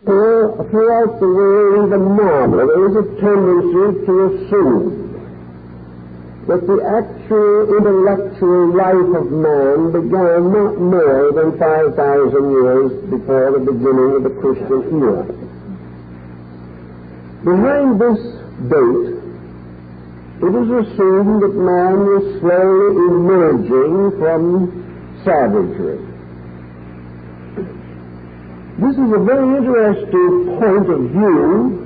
Throughout the world, even now, there is a tendency to assume that the actual intellectual life of man began not more than 5,000 years before the beginning of the Christian era. Behind this date, it is assumed that man was slowly emerging from savagery. This is a very interesting point of view,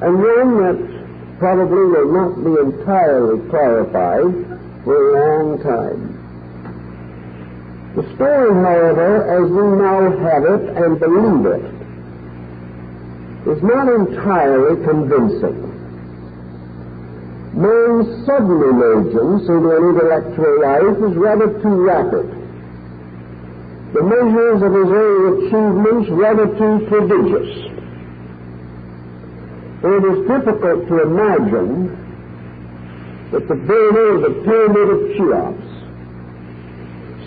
and one that probably will not be entirely clarified for a long time. The story, however, as we now have it and believe it, is not entirely convincing. Man's sudden emergence into an intellectual life is rather too rapid. The measures of his early achievements rather too prodigious. It is difficult to imagine that the builder of the Pyramid of Cheops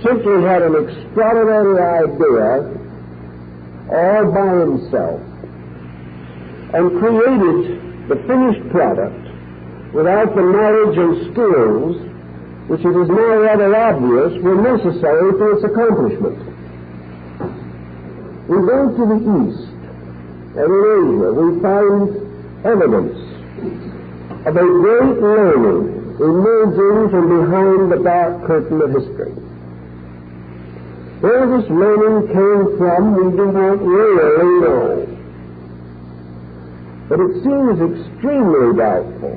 simply had an extraordinary idea all by himself and created the finished product without the knowledge and skills which it is now rather obvious were necessary for its accomplishment. We go to the East, and in Asia we find evidence of a great learning emerging from behind the dark curtain of history. Where this learning came from, we do not really know. But it seems extremely doubtful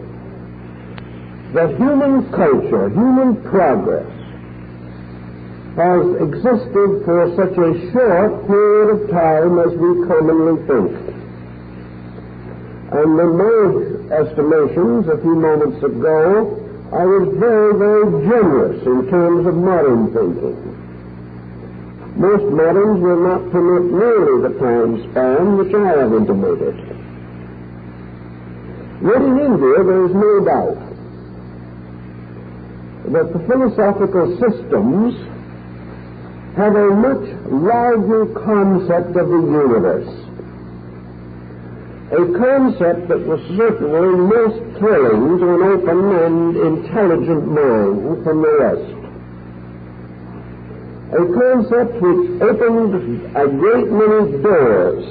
that human culture, human progress, has existed for such a short period of time as we commonly think. And in my estimations a few moments ago, I was very, very generous in terms of modern thinking. Most moderns will not permit nearly the time span which I have intimated. Yet in India there is no doubt that the philosophical systems have a much larger concept of the universe. A concept that was certainly most thrilling to an open and intelligent mind from the rest. A concept which opened a great many doors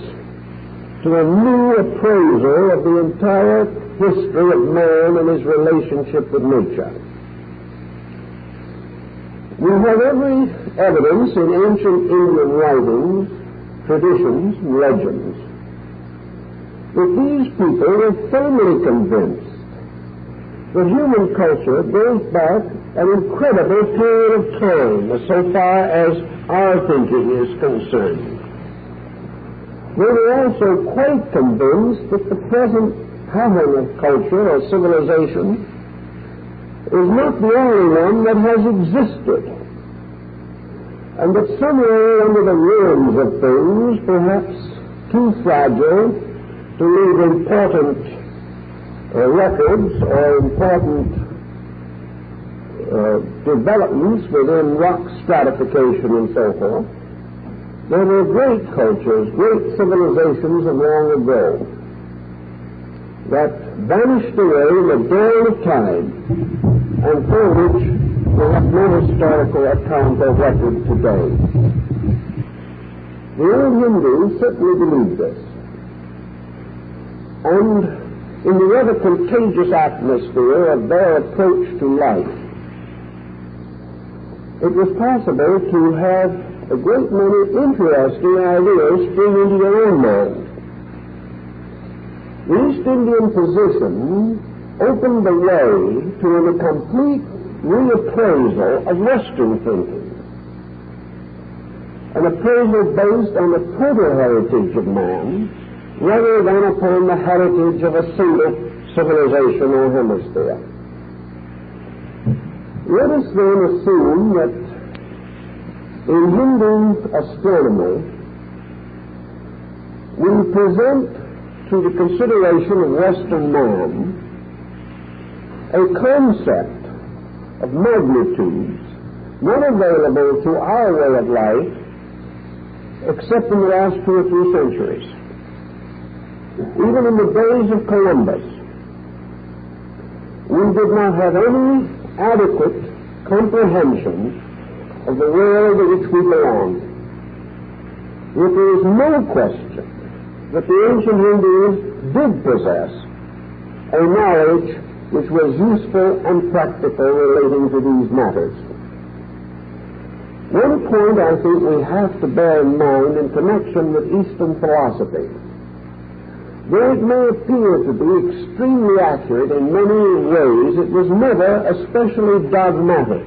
to a new appraisal of the entire history of man and his relationship with nature. We have every evidence in ancient Indian writings, traditions, and legends that these people were firmly convinced that human culture goes back an incredible period of time so far as our thinking is concerned. They were also quite convinced that the present pattern of culture or civilization is not the only one that has existed, and that somewhere under the ruins of things, perhaps too fragile to leave important records or important developments within rock stratification and so forth, there were great cultures, great civilizations of long ago that vanished away in the dawn of time and for which we have no historical account or record today. The old Hindus certainly believed this. And in the rather contagious atmosphere of their approach to life, it was possible to have a great many interesting ideas spring into your own mind. The East Indian position opened the way to a complete reappraisal of Western thinking, an appraisal based on the total heritage of man rather than upon the heritage of a single civilization or hemisphere. Let us then assume that in Hindu astronomy we present to the consideration of Western man a concept of magnitudes not available to our way of life except in the last 2 or 3 centuries. Even in the days of Columbus, we did not have any adequate comprehension of the world in which we belong. Yet there is no question that the ancient Hindus did possess a knowledge which was useful and practical relating to these matters. One point I think we have to bear in mind in connection with Eastern philosophy. Though it may appear to be extremely accurate in many ways, it was never especially dogmatic.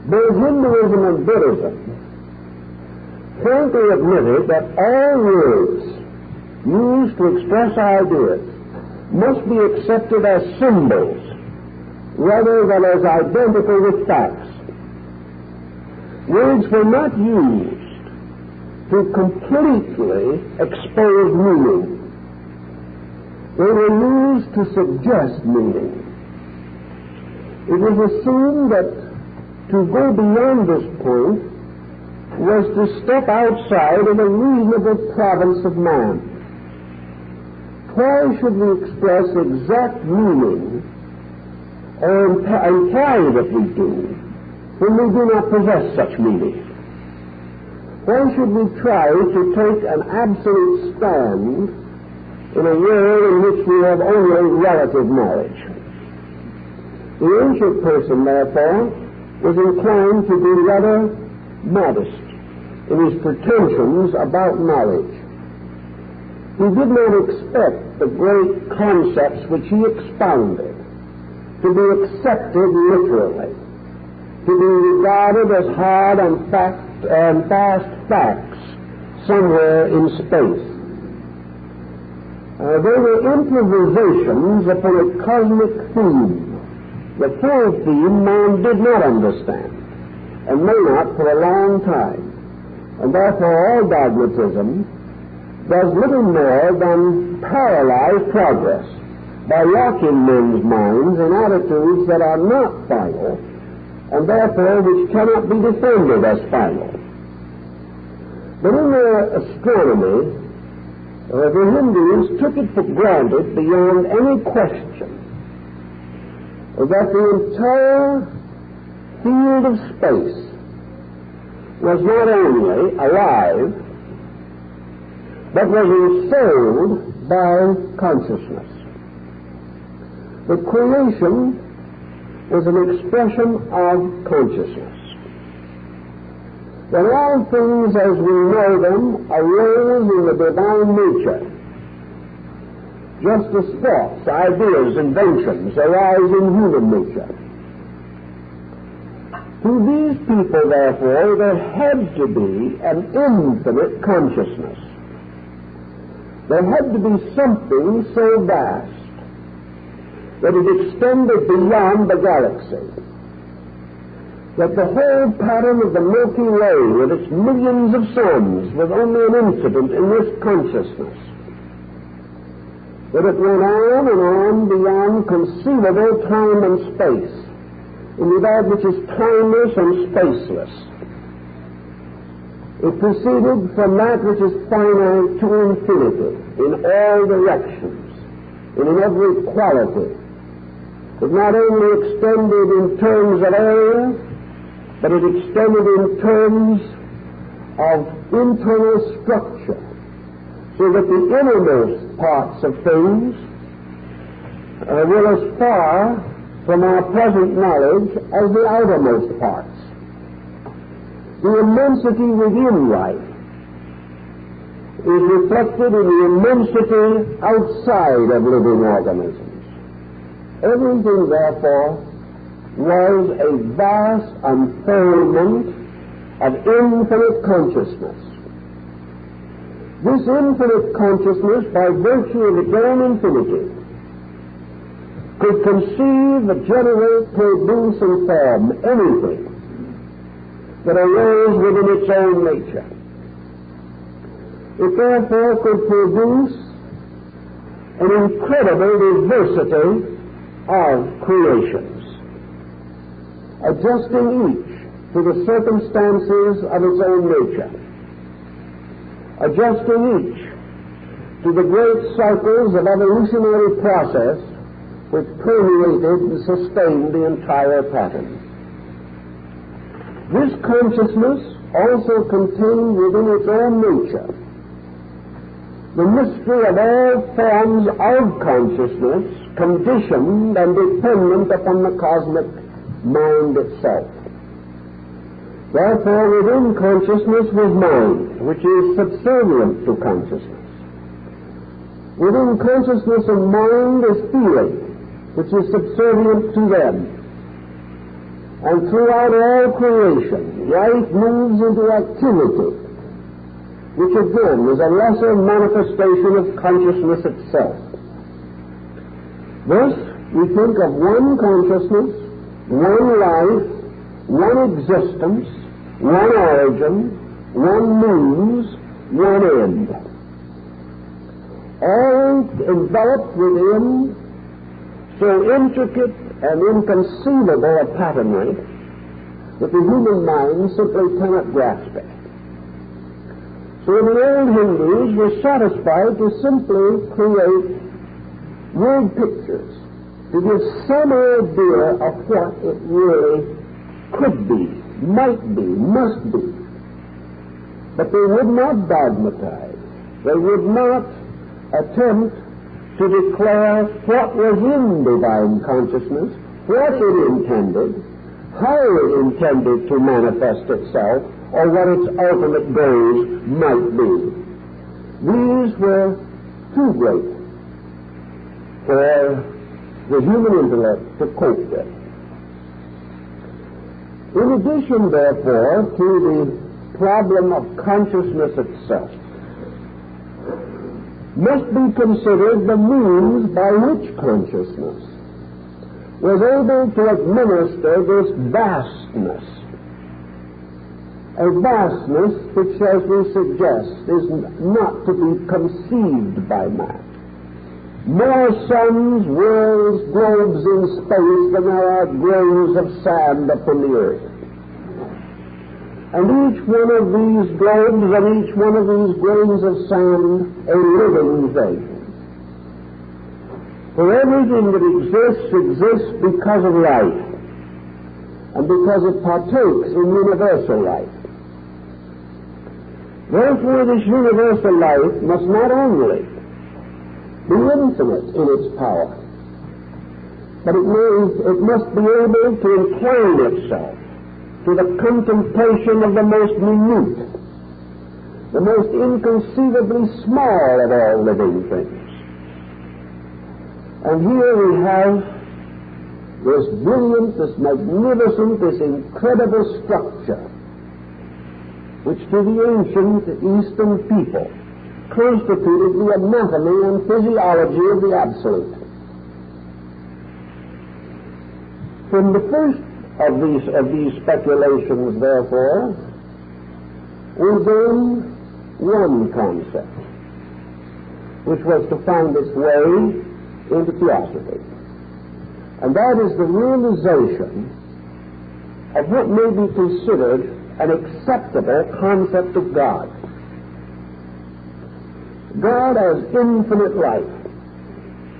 Both Hinduism and Buddhism frankly admitted that all words used to express ideas must be accepted as symbols rather than as identical with facts. Words were not used to completely expose meaning. They were used to suggest meaning. It was assumed that to go beyond this point was to step outside of the reasonable province of man. Why should we express exact meaning or imply that we do when we do not possess such meaning? Why should we try to take an absolute stand in a world in which we have only relative knowledge? The ancient person, therefore, was inclined to be rather modest in his pretensions about knowledge. He did not expect the great concepts which he expounded to be accepted literally, to be regarded as hard and fast facts somewhere in space. They were improvisations upon a cosmic theme. The full theme man did not understand, and may not for a long time. And therefore all dogmatism does little more than paralyze progress by locking men's minds in attitudes that are not final, and therefore which cannot be defended as final. But in their astronomy, the Hindus took it for granted beyond any question that the entire field of space was not only alive, but was ensouled by consciousness. The creation was an expression of consciousness. That all things as we know them arose in the divine nature, just as thoughts, ideas, inventions arise in human nature. To these people, therefore, there had to be an infinite consciousness. There had to be something so vast that it extended beyond the galaxy, that the whole pattern of the Milky Way with its millions of suns was only an incident in this consciousness, that it went on and on beyond conceivable time and space, into that which is timeless and spaceless. It proceeded from that which is finite to infinity, in all directions, and in every quality. It not only extended in terms of area, but it extended in terms of internal structure, so that the innermost parts of things were as far from our present knowledge as the outermost parts. The immensity within life is reflected in the immensity outside of living organisms. Everything, therefore, was a vast unfoldment of infinite consciousness. This infinite consciousness, by virtue of its own infinity, could conceive, generate, produce, and form anything that arose within its own nature. It therefore could produce an incredible diversity of creations, adjusting each to the circumstances of its own nature, adjusting each to the great cycles of evolutionary process which permeated and sustained the entire pattern. This consciousness also contained within its own nature the mystery of all forms of consciousness conditioned and dependent upon the cosmic mind itself. Therefore, within consciousness was mind, which is subservient to consciousness. Within consciousness and mind is feeling, which is subservient to them. And throughout all creation, life moves into activity, which again is a lesser manifestation of consciousness itself. Thus, we think of one consciousness, one life, one existence, one origin, one means, one end. All enveloped within so intricate and inconceivable a patternry that the human mind simply cannot grasp it. So the old Hindus were satisfied to simply create word pictures to give some idea of what it really could be, might be, must be. But they would not dogmatize. They would not attempt to declare what was in divine consciousness, what it intended, how it intended to manifest itself, or what its ultimate goals might be. These were too great for the human intellect to cope with. In addition, therefore, to the problem of consciousness itself, must be considered the means by which consciousness was able to administer this vastness, a vastness which, as we suggest, is not to be conceived by man. More suns, worlds, globes in space than there are grains of sand upon the earth. And each one of these globes and each one of these grains of sand a living thing. For everything that exists because of life, and because it partakes in universal life. Therefore, this universal life must not only be infinite in its power, but it must be able to incline itself to the contemplation of the most minute, the most inconceivably small of all living things. And here we have this brilliant, this magnificent, this incredible structure, which to the ancient Eastern people constituted the anatomy and physiology of the Absolute. From the first of these speculations, therefore, we gain one concept, which was to find its way into theosophy. And that is the realization of what may be considered an acceptable concept of God. God as infinite life,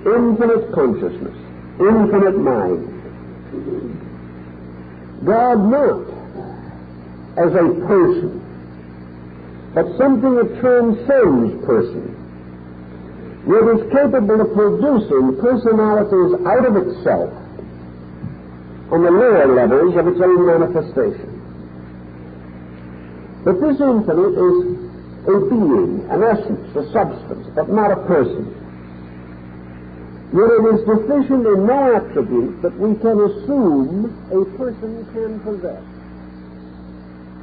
infinite consciousness, infinite mind. God not as a person, but something that transcends person, yet is capable of producing personalities out of itself on the lower levels of its own manifestation. But this infinite is a being, an essence, a substance, but not a person. Yet it is deficient in no attribute that we can assume a person can possess.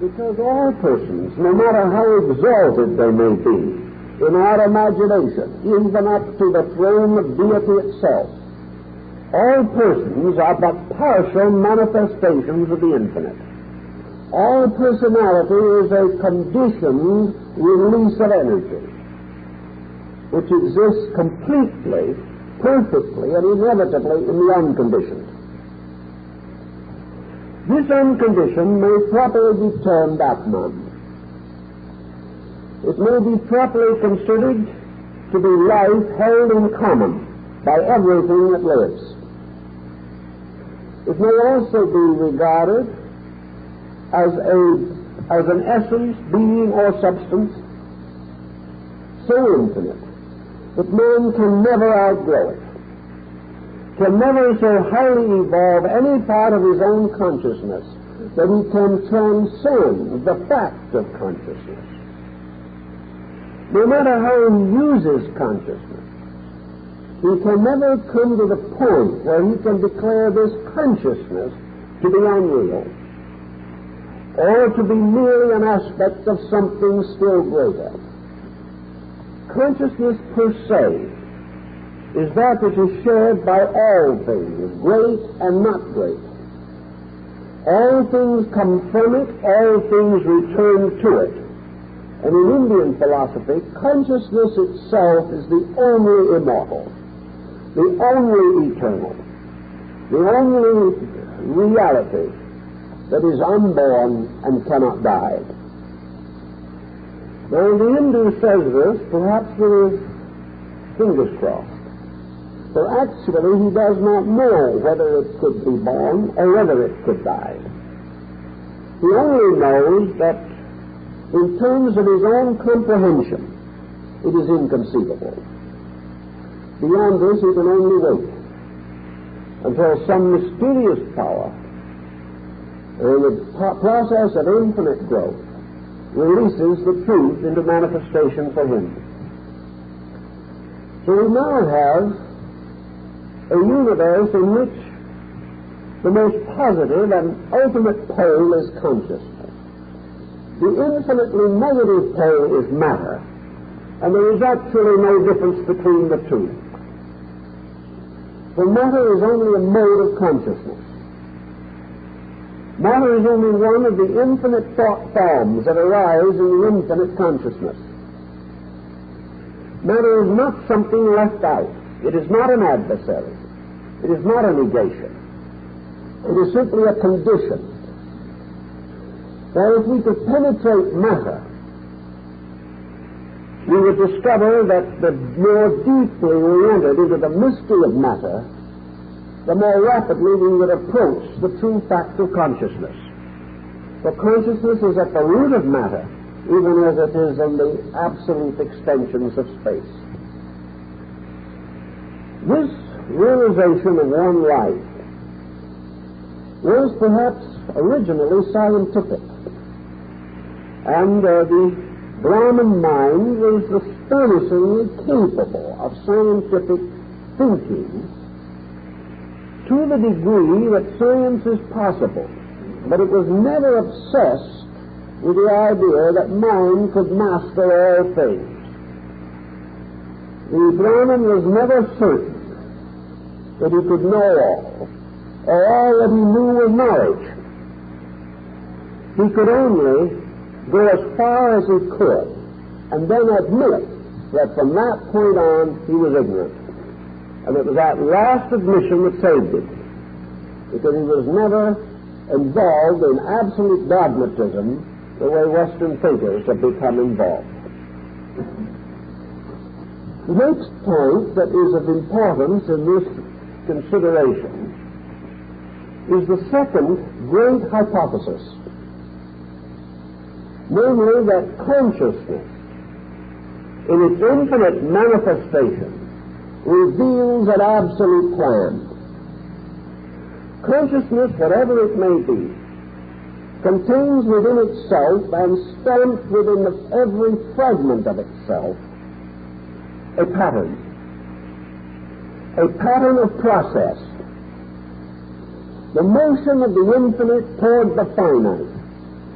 Because all persons, no matter how exalted they may be, in our imagination, even up to the throne of deity itself, all persons are but partial manifestations of the infinite. All personality is a conditioned release of energy, which exists completely, perfectly, and inevitably in the unconditioned. This unconditioned may properly be termed Atman. It may be properly considered to be life held in common by everything that lives. It may also be regarded as an essence, being, or substance so infinite that man can never outgrow it, can never so highly evolve any part of his own consciousness that he can transcend the fact of consciousness. No matter how he uses consciousness, he can never come to the point where he can declare this consciousness to be unreal, or to be merely an aspect of something still greater. Consciousness per se is that which is shared by all things, great and not great. All things come from it, all things return to it. And in Indian philosophy, consciousness itself is the only immortal, the only eternal, the only reality that is unborn and cannot die. Now, the Hindu says this, perhaps with his fingers crossed. For actually, he does not know whether it could be born or whether it could die. He only knows that in terms of his own comprehension, it is inconceivable. Beyond this, he can only wait until some mysterious power, in the process of infinite growth, releases the truth into manifestation for him. So we now have a universe in which the most positive and ultimate pole is consciousness. The infinitely negative pole is matter, and there is actually no difference between the two. For matter is only a mode of consciousness. Matter is only one of the infinite thought forms that arise in the infinite consciousness. Matter is not something left out. It is not an adversary. It is not a negation. It is simply a condition. For if we could penetrate matter, we would discover that the more deeply we entered into the mystery of matter, the more rapidly we would approach the true fact of consciousness. For consciousness is at the root of matter, even as it is in the absolute extensions of space. This realization of one life was perhaps originally scientific, and the Brahmin mind was astonishingly capable of scientific thinking to the degree that science is possible, but it was never obsessed with the idea that mind could master all things. The Brahmin was never certain that he could know all, or all that he knew was knowledge. He could only go as far as he could, and then admit that from that point on he was ignorant. And it was that last admission that saved him, because he was never involved in absolute dogmatism the way Western thinkers have become involved. The next point that is of importance in this consideration is the second great hypothesis, namely that consciousness, in its infinite manifestation, reveals an absolute plan. Consciousness, whatever it may be, contains within itself and stamped within every fragment of itself a pattern of process, the motion of the infinite toward the finite,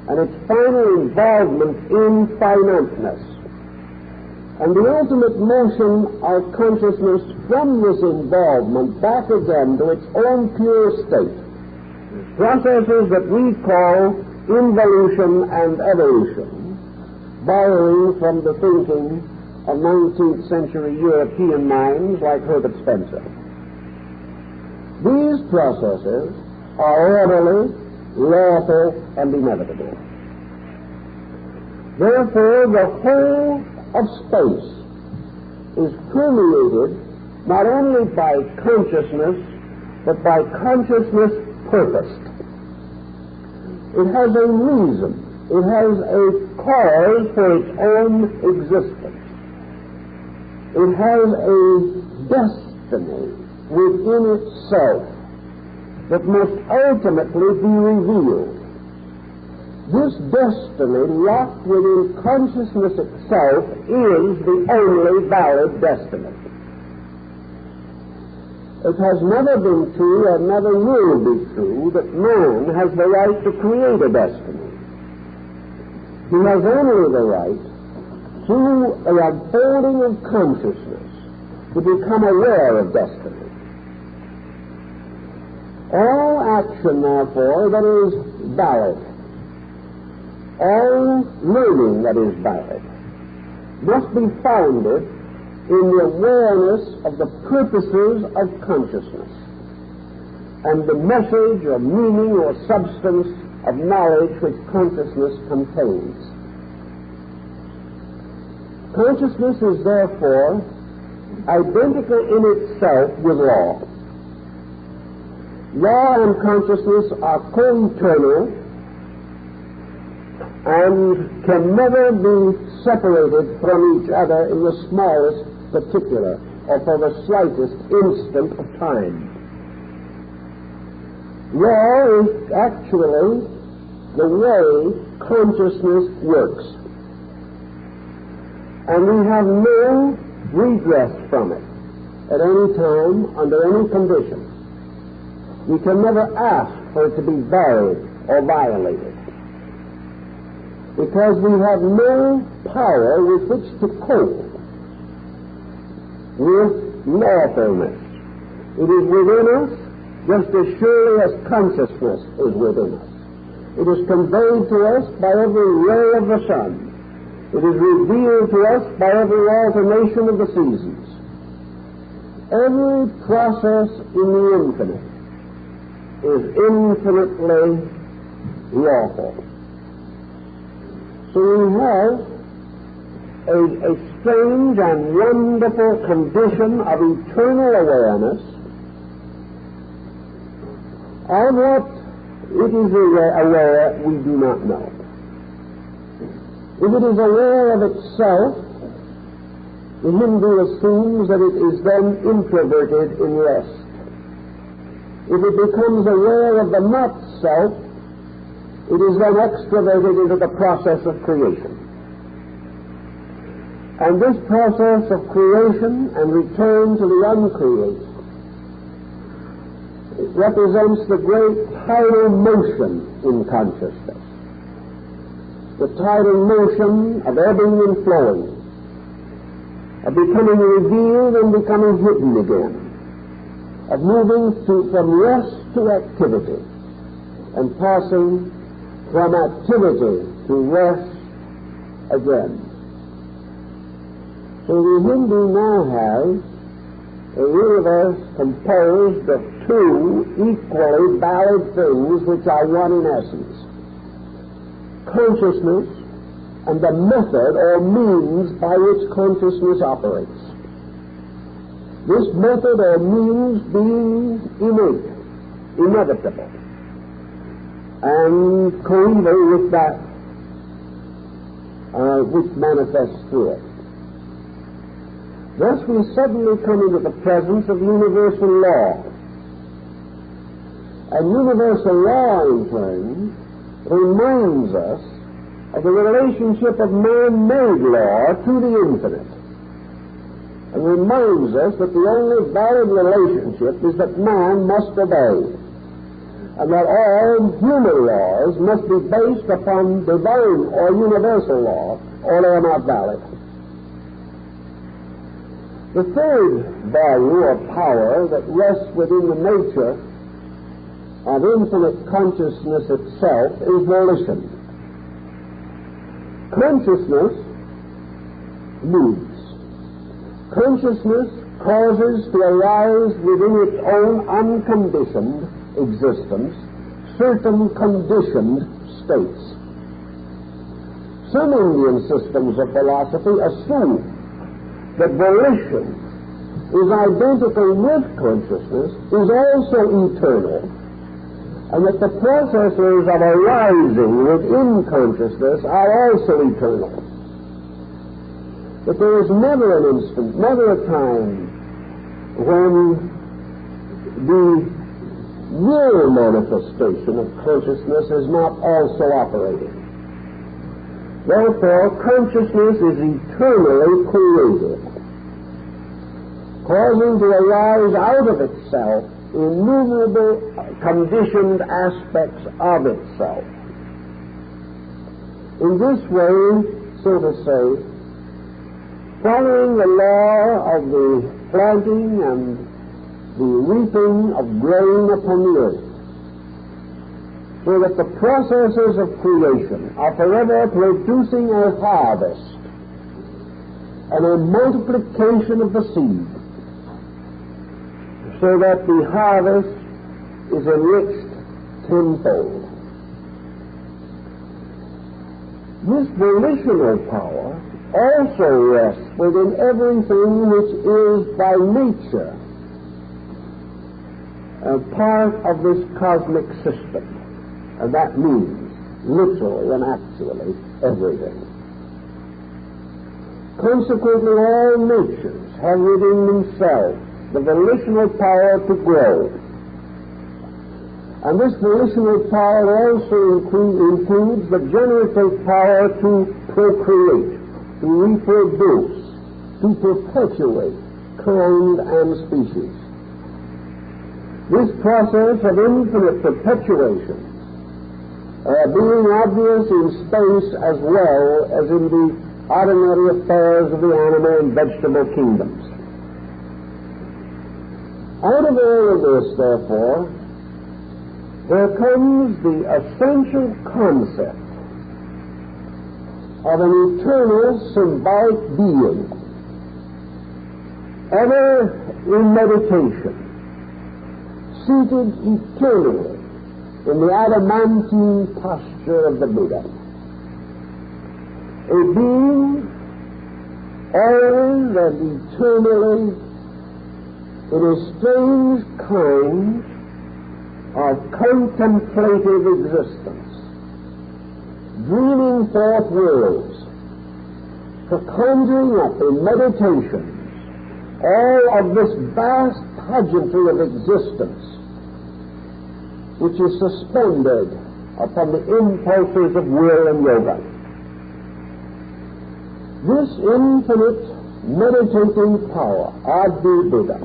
and its final involvement in finiteness, and the ultimate motion of consciousness from this involvement back again to its own pure state, processes that we call involution and evolution, borrowing from the thinking of 19th century European minds like Herbert Spencer. These processes are orderly, lawful, and inevitable. Therefore, the whole of space is permeated not only by consciousness, but by consciousness purposed. It has a reason. It has a cause for its own existence. It has a destiny within itself that must ultimately be revealed. This destiny locked within consciousness itself is the only valid destiny. It has never been true and never will be true that man has the right to create a destiny. He has only the right, through the unfolding of consciousness, to become aware of destiny. All action, therefore, that is valid, all learning that is valid, must be founded in the awareness of the purposes of consciousness and the message or meaning or substance of knowledge which consciousness contains. Consciousness is therefore identical in itself with law. Law and consciousness are co-eternal and can never be separated from each other in the smallest particular or for the slightest instant of time. Law is actually the way consciousness works, and we have no redress from it at any time, under any condition. We can never ask for it to be varied or violated, because we have no power with which to cope with lawfulness. It is within us just as surely as consciousness is within us. It is conveyed to us by every ray of the sun. It is revealed to us by every alternation of the seasons. Every process in the infinite is infinitely lawful. So we have a strange and wonderful condition of eternal awareness of what it is aware we do not know. If it is aware of itself, the Hindu assumes that it is then introverted in rest. If it becomes aware of the not-self, it is then extroverted into the process of creation. And this process of creation and return to the uncreated, it represents the great tidal motion in consciousness. The tidal motion of ebbing and flowing, of becoming revealed and becoming hidden again, of moving from rest to activity, and passing from activity to rest again. So the Hindu now has a universe composed of two equally valid things which are one in essence: consciousness and the method or means by which consciousness operates. This method or means being innate, inevitable, and coeval with that which manifests through it. Thus we suddenly come into the presence of universal law. And universal law, in turn, reminds us of the relationship of man-made law to the infinite, and reminds us that the only valid relationship is that man must obey, and that all human laws must be based upon divine or universal law, or they are not valid. The third value or power that rests within the nature of infinite consciousness itself is volition. Consciousness moves. Consciousness causes to arise within its own unconditioned existence certain conditioned states. Some Indian systems of philosophy assume that volition is identical with consciousness is also eternal, and that the processes of arising within consciousness are also eternal. But there is never an instant, never a time when the real manifestation of consciousness is not also operating. Therefore, consciousness is eternally created, causing to arise out of itself innumerable conditioned aspects of itself. In this way, so to say, following the law of the planting and the reaping of grain upon the earth, so that the processes of creation are forever producing a harvest and a multiplication of the seed, so that the harvest is enriched tenfold. This volitional power also rests within everything which is by nature a part of this cosmic system, and that means literally and actually everything. Consequently, all natures have within themselves the volitional power to grow. And this volitional power also includes the generative power to procreate, to reproduce, to perpetuate kind and species. This process of infinite perpetuation being obvious in space as well as in the ordinary affairs of the animal and vegetable kingdoms. Out of all of this, therefore, there comes the essential concept of an eternal symbolic being, ever in meditation, seated eternally in the adamantine posture of the Buddha. A being always and eternally in a strange kind of contemplative existence, dreaming forth worlds, for conjuring up in meditations all of this vast pageantry of existence which is suspended upon the impulses of will and yoga. This infinite meditating power of the Buddha,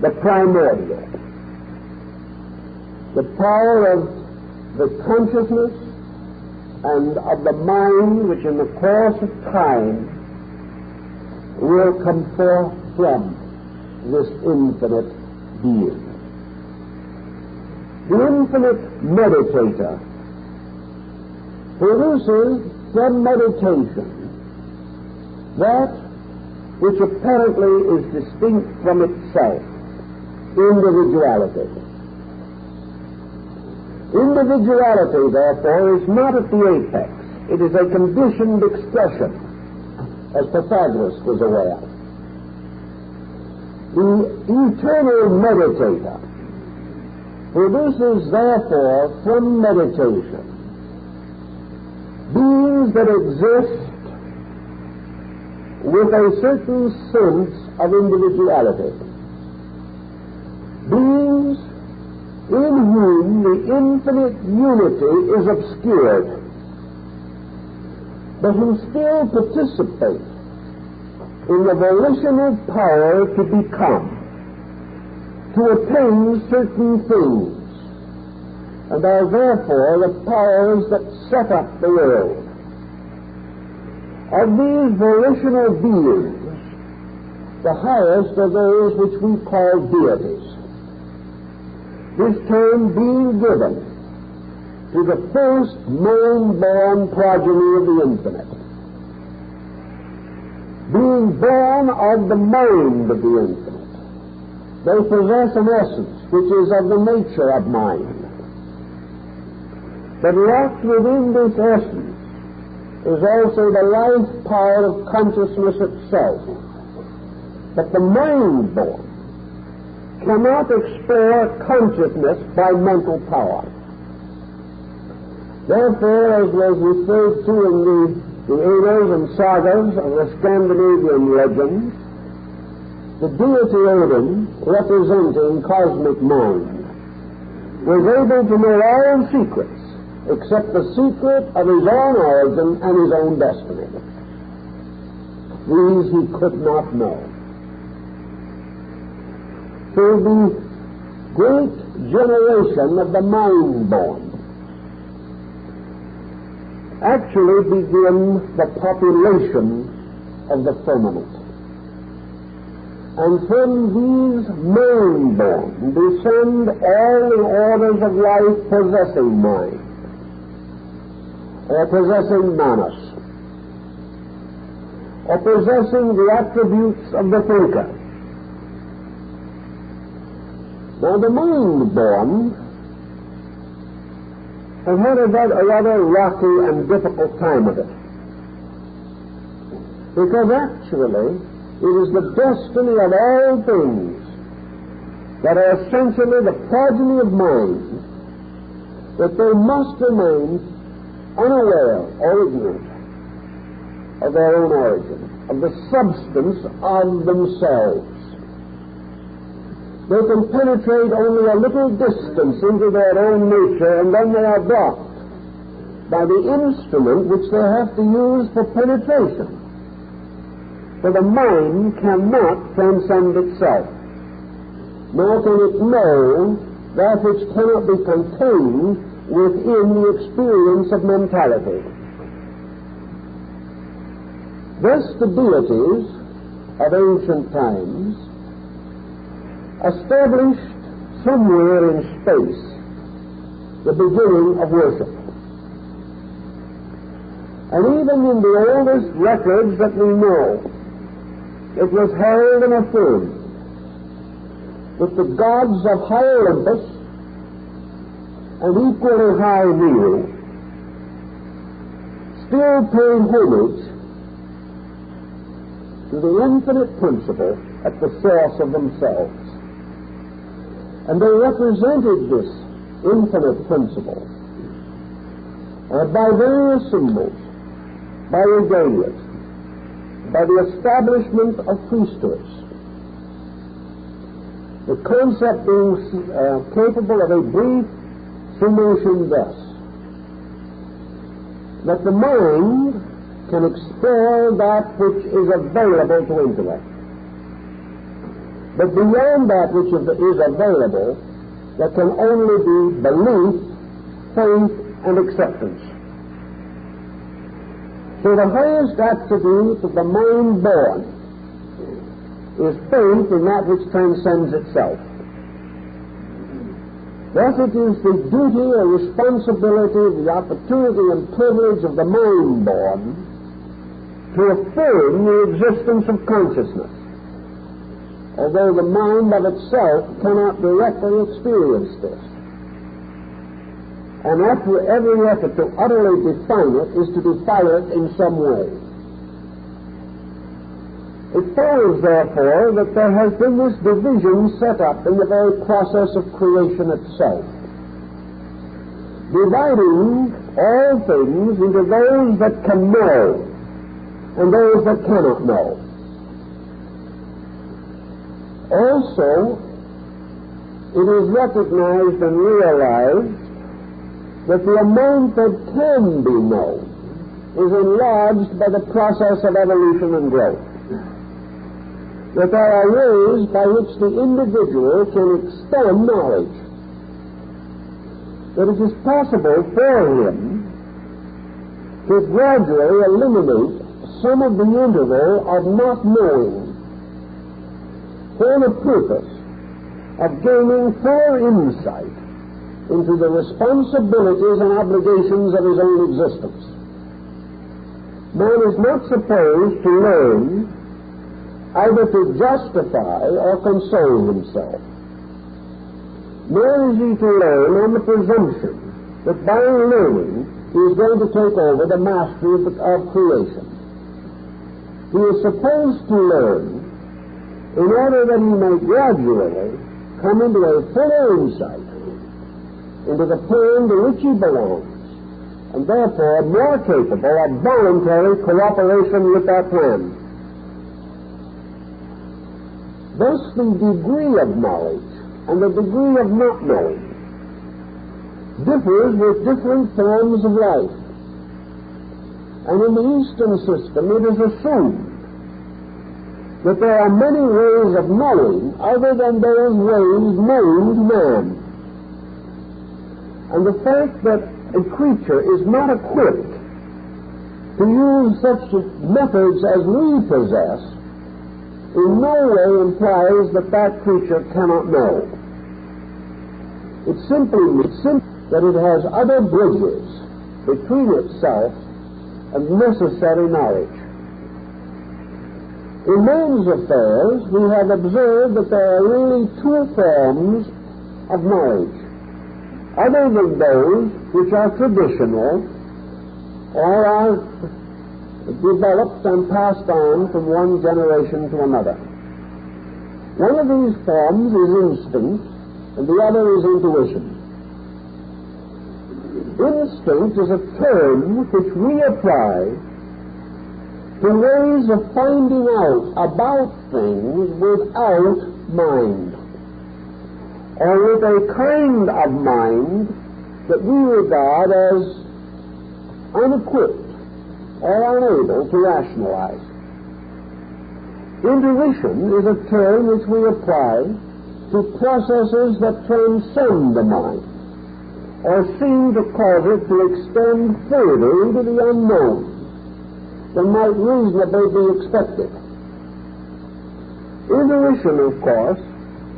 the primordial, the power of the consciousness and of the mind which in the course of time will come forth from this infinite being. The infinite meditator produces from meditation that which apparently is distinct from itself, individuality. Individuality, therefore, is not at the apex. It is a conditioned expression, as Pythagoras was aware. The eternal meditator produces, therefore, from meditation beings that exist with a certain sense of individuality. Beings in whom the infinite unity is obscured, but who still participate in the volitional power to become, to attain certain things, and are therefore the powers that set up the world. Of these volitional beings, the highest are those which we call deities. This term being given to the first man-born progeny of the infinite, being born of the mind of the infinite. They possess an essence which is of the nature of mind. But locked within this essence is also the life power of consciousness itself. But the mind-born cannot explore consciousness by mental power. Therefore, as was referred to in the Eddas and sagas of the Scandinavian legends, the deity Odin, representing cosmic mind, was able to know all secrets except the secret of his own origin and his own destiny. These he could not know. So the great generation of the mind-born actually begin the population of the firmament. And from these mind-born descend all the orders of life possessing mind, or possessing manas, or possessing the attributes of the thinker. Now the mind-born have had a rather rocky and difficult time of it, because actually it is the destiny of all things that are essentially the progeny of mind, that they must remain unaware or ignorant of their own origin, of the substance of themselves. They can penetrate only a little distance into their own nature, and then they are blocked by the instrument which they have to use for penetration. For the mind cannot transcend itself, nor can it know that which cannot be contained within the experience of mentality. Thus the deities of ancient times established somewhere in space the beginning of worship. And even in the oldest records that we know, it was held and affirmed that the gods of high Olympus and equally high Neo still pay homage to the infinite principle at the source of themselves. And they represented this infinite principle by various symbols, by regalias, by the establishment of priesthoods. The concept being capable of a brief summation thus: that the mind can explore that which is available to intellect. But beyond that which is available, there can only be belief, faith, and acceptance. So the highest attribute of the mind-born is faith in that which transcends itself. Thus it is the duty or responsibility, the opportunity and privilege of the mind-born to affirm the existence of consciousness, although the mind of itself cannot directly experience this. And every effort to utterly define it is to define it in some way. It follows, therefore, that there has been this division set up in the very process of creation itself, dividing all things into those that can know and those that cannot know. Also, it is recognized and realized that the amount that can be known is enlarged by the process of evolution and growth. That there are ways by which the individual can extend knowledge. That it is possible for him to gradually eliminate some of the interval of not knowing, for the purpose of gaining full insight into the responsibilities and obligations of his own existence. Man is not supposed to learn either to justify or console himself, nor is he to learn on the presumption that by learning he is going to take over the mastery of creation. He is supposed to learn in order that he may gradually come into a fuller insight into the plan to which he belongs, and therefore more capable of voluntary cooperation with that plan. Thus the degree of knowledge and the degree of not knowing differs with different forms of life. And in the Eastern system it is assumed that there are many ways of knowing other than those ways known to man. And the fact that a creature is not equipped to use such methods as we possess in no way implies that that creature cannot know. It simply means that it has other bridges between itself and necessary knowledge. In man's affairs, we have observed that there are really two forms of knowledge, other than those which are traditional or are developed and passed on from one generation to another. One of these forms is instinct, and the other is intuition. Instinct is a term which we apply to ways of finding out about things without mind, or with a kind of mind that we regard as unequipped or unable to rationalize. Intuition is a term which we apply to processes that transcend the mind, or seem to cause it to extend further into the unknown than might reasonably be expected. Intuition, of course,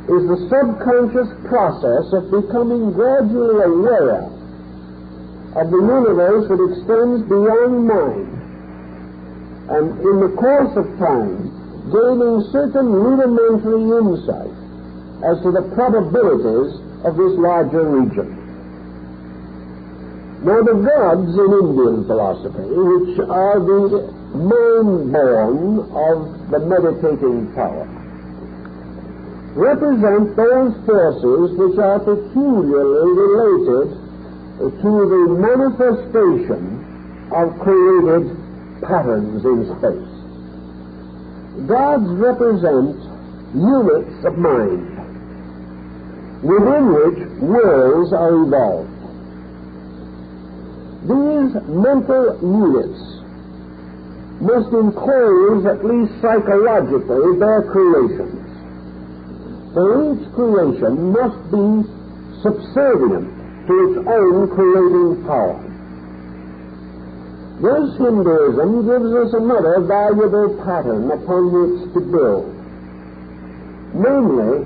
is the subconscious process of becoming gradually aware of the universe that extends beyond mind, and in the course of time gaining certain rudimentary insight as to the probabilities of this larger region. Now, the gods in Indian philosophy, which are the mind-born of the meditating power, represent those forces which are peculiarly related to the manifestation of created patterns in space. Gods represent units of mind within which worlds are evolved. These mental units must enclose, at least psychologically, their creations. For each creation must be subservient to its own creating power. Thus, Hinduism gives us another valuable pattern upon which to build, namely,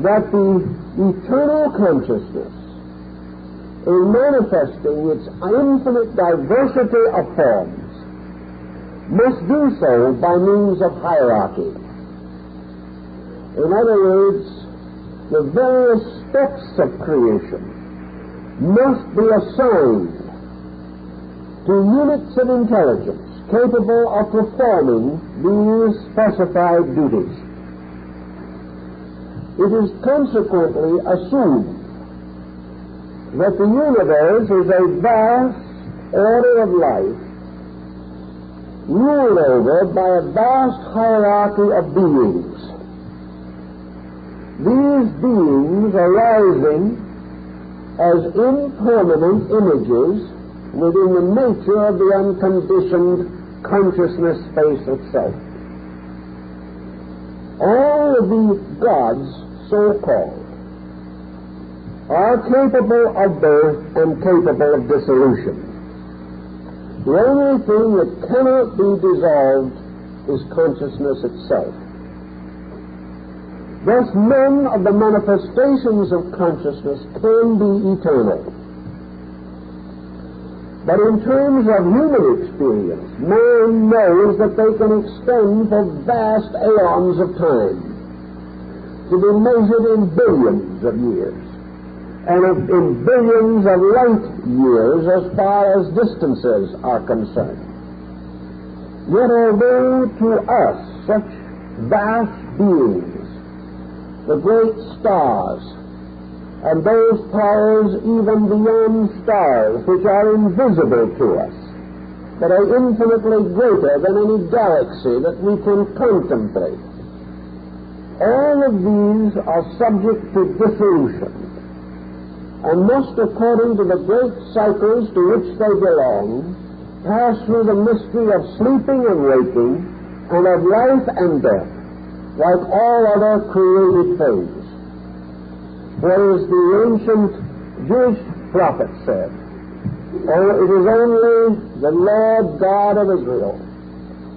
that the eternal consciousness, in manifesting its infinite diversity of forms, must do so by means of hierarchy. In other words, the various steps of creation must be assigned to units of intelligence capable of performing these specified duties. It is consequently assumed that the universe is a vast order of life ruled over by a vast hierarchy of beings. These beings arising as impermanent images within the nature of the unconditioned consciousness space itself. All of the gods, so-called, are capable of birth and capable of dissolution. The only thing that cannot be dissolved is consciousness itself. Thus, none of the manifestations of consciousness can be eternal. But in terms of human experience, man knows that they can extend for vast aeons of time, to be measured in billions of years. and in billions of light years as far as distances are concerned. Yet although to us such vast beings, the great stars, and those powers even beyond stars which are invisible to us, but are infinitely greater than any galaxy that we can contemplate, all of these are subject to dissolution, and must, according to the great cycles to which they belong, pass through the mystery of sleeping and waking, and of life and death, like all other created things. Whereas the ancient Jewish prophet said, "Oh, it is only the Lord God of Israel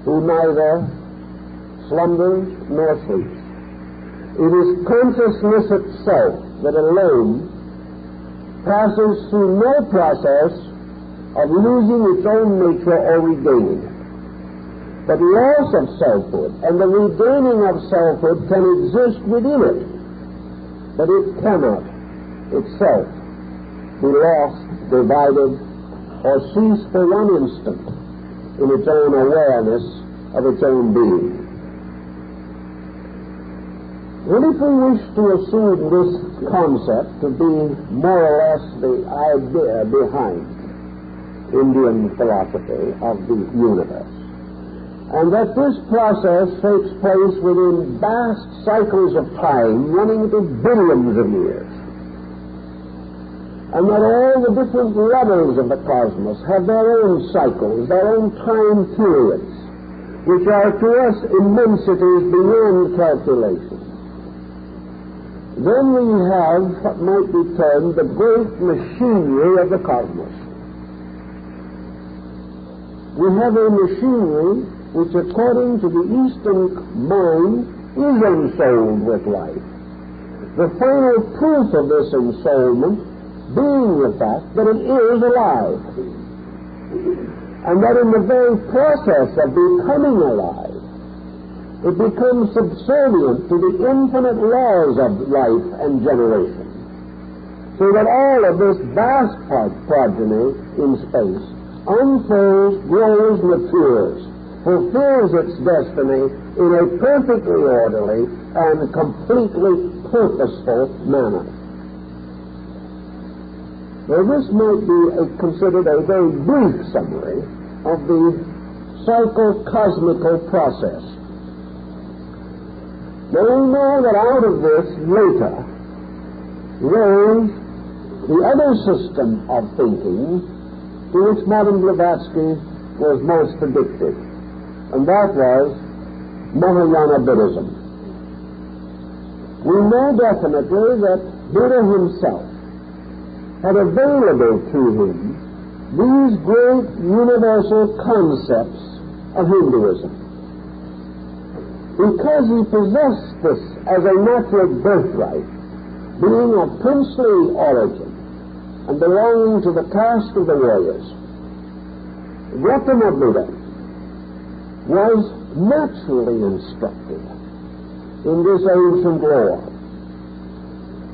who neither slumbers nor sleeps. It is consciousness itself that alone passes through no process of losing its own nature or regaining it. But loss of selfhood and the regaining of selfhood can exist within it, but it cannot itself be lost, divided, or cease for one instant in its own awareness of its own being." And if we wish to assume this concept to be more or less the idea behind Indian philosophy of the universe, and that this process takes place within vast cycles of time running into billions of years, and that all the different levels of the cosmos have their own cycles, their own time periods, which are to us immensities beyond calculation, then we have what might be termed the great machinery of the cosmos. We have a machinery which, according to the Eastern mind, is ensouled with life. The final proof of this ensoulment being the fact that it is alive, and that in the very process of becoming alive, it becomes subservient to the infinite laws of life and generation, so that all of this vast progeny in space unfolds, grows, matures, fulfills its destiny in a perfectly orderly and completely purposeful manner. Now, this might be considered a very brief summary of the psychocosmical process. Now, we know that out of this later rose the other system of thinking to which modern Blavatsky was most addicted, and that was Mahayana Buddhism. We know definitely that Buddha himself had available to him these great universal concepts of Hinduism, because he possessed this as a natural birthright, being of princely origin and belonging to the caste of the warriors. Gautama Buddha was naturally instructed in this ancient lore,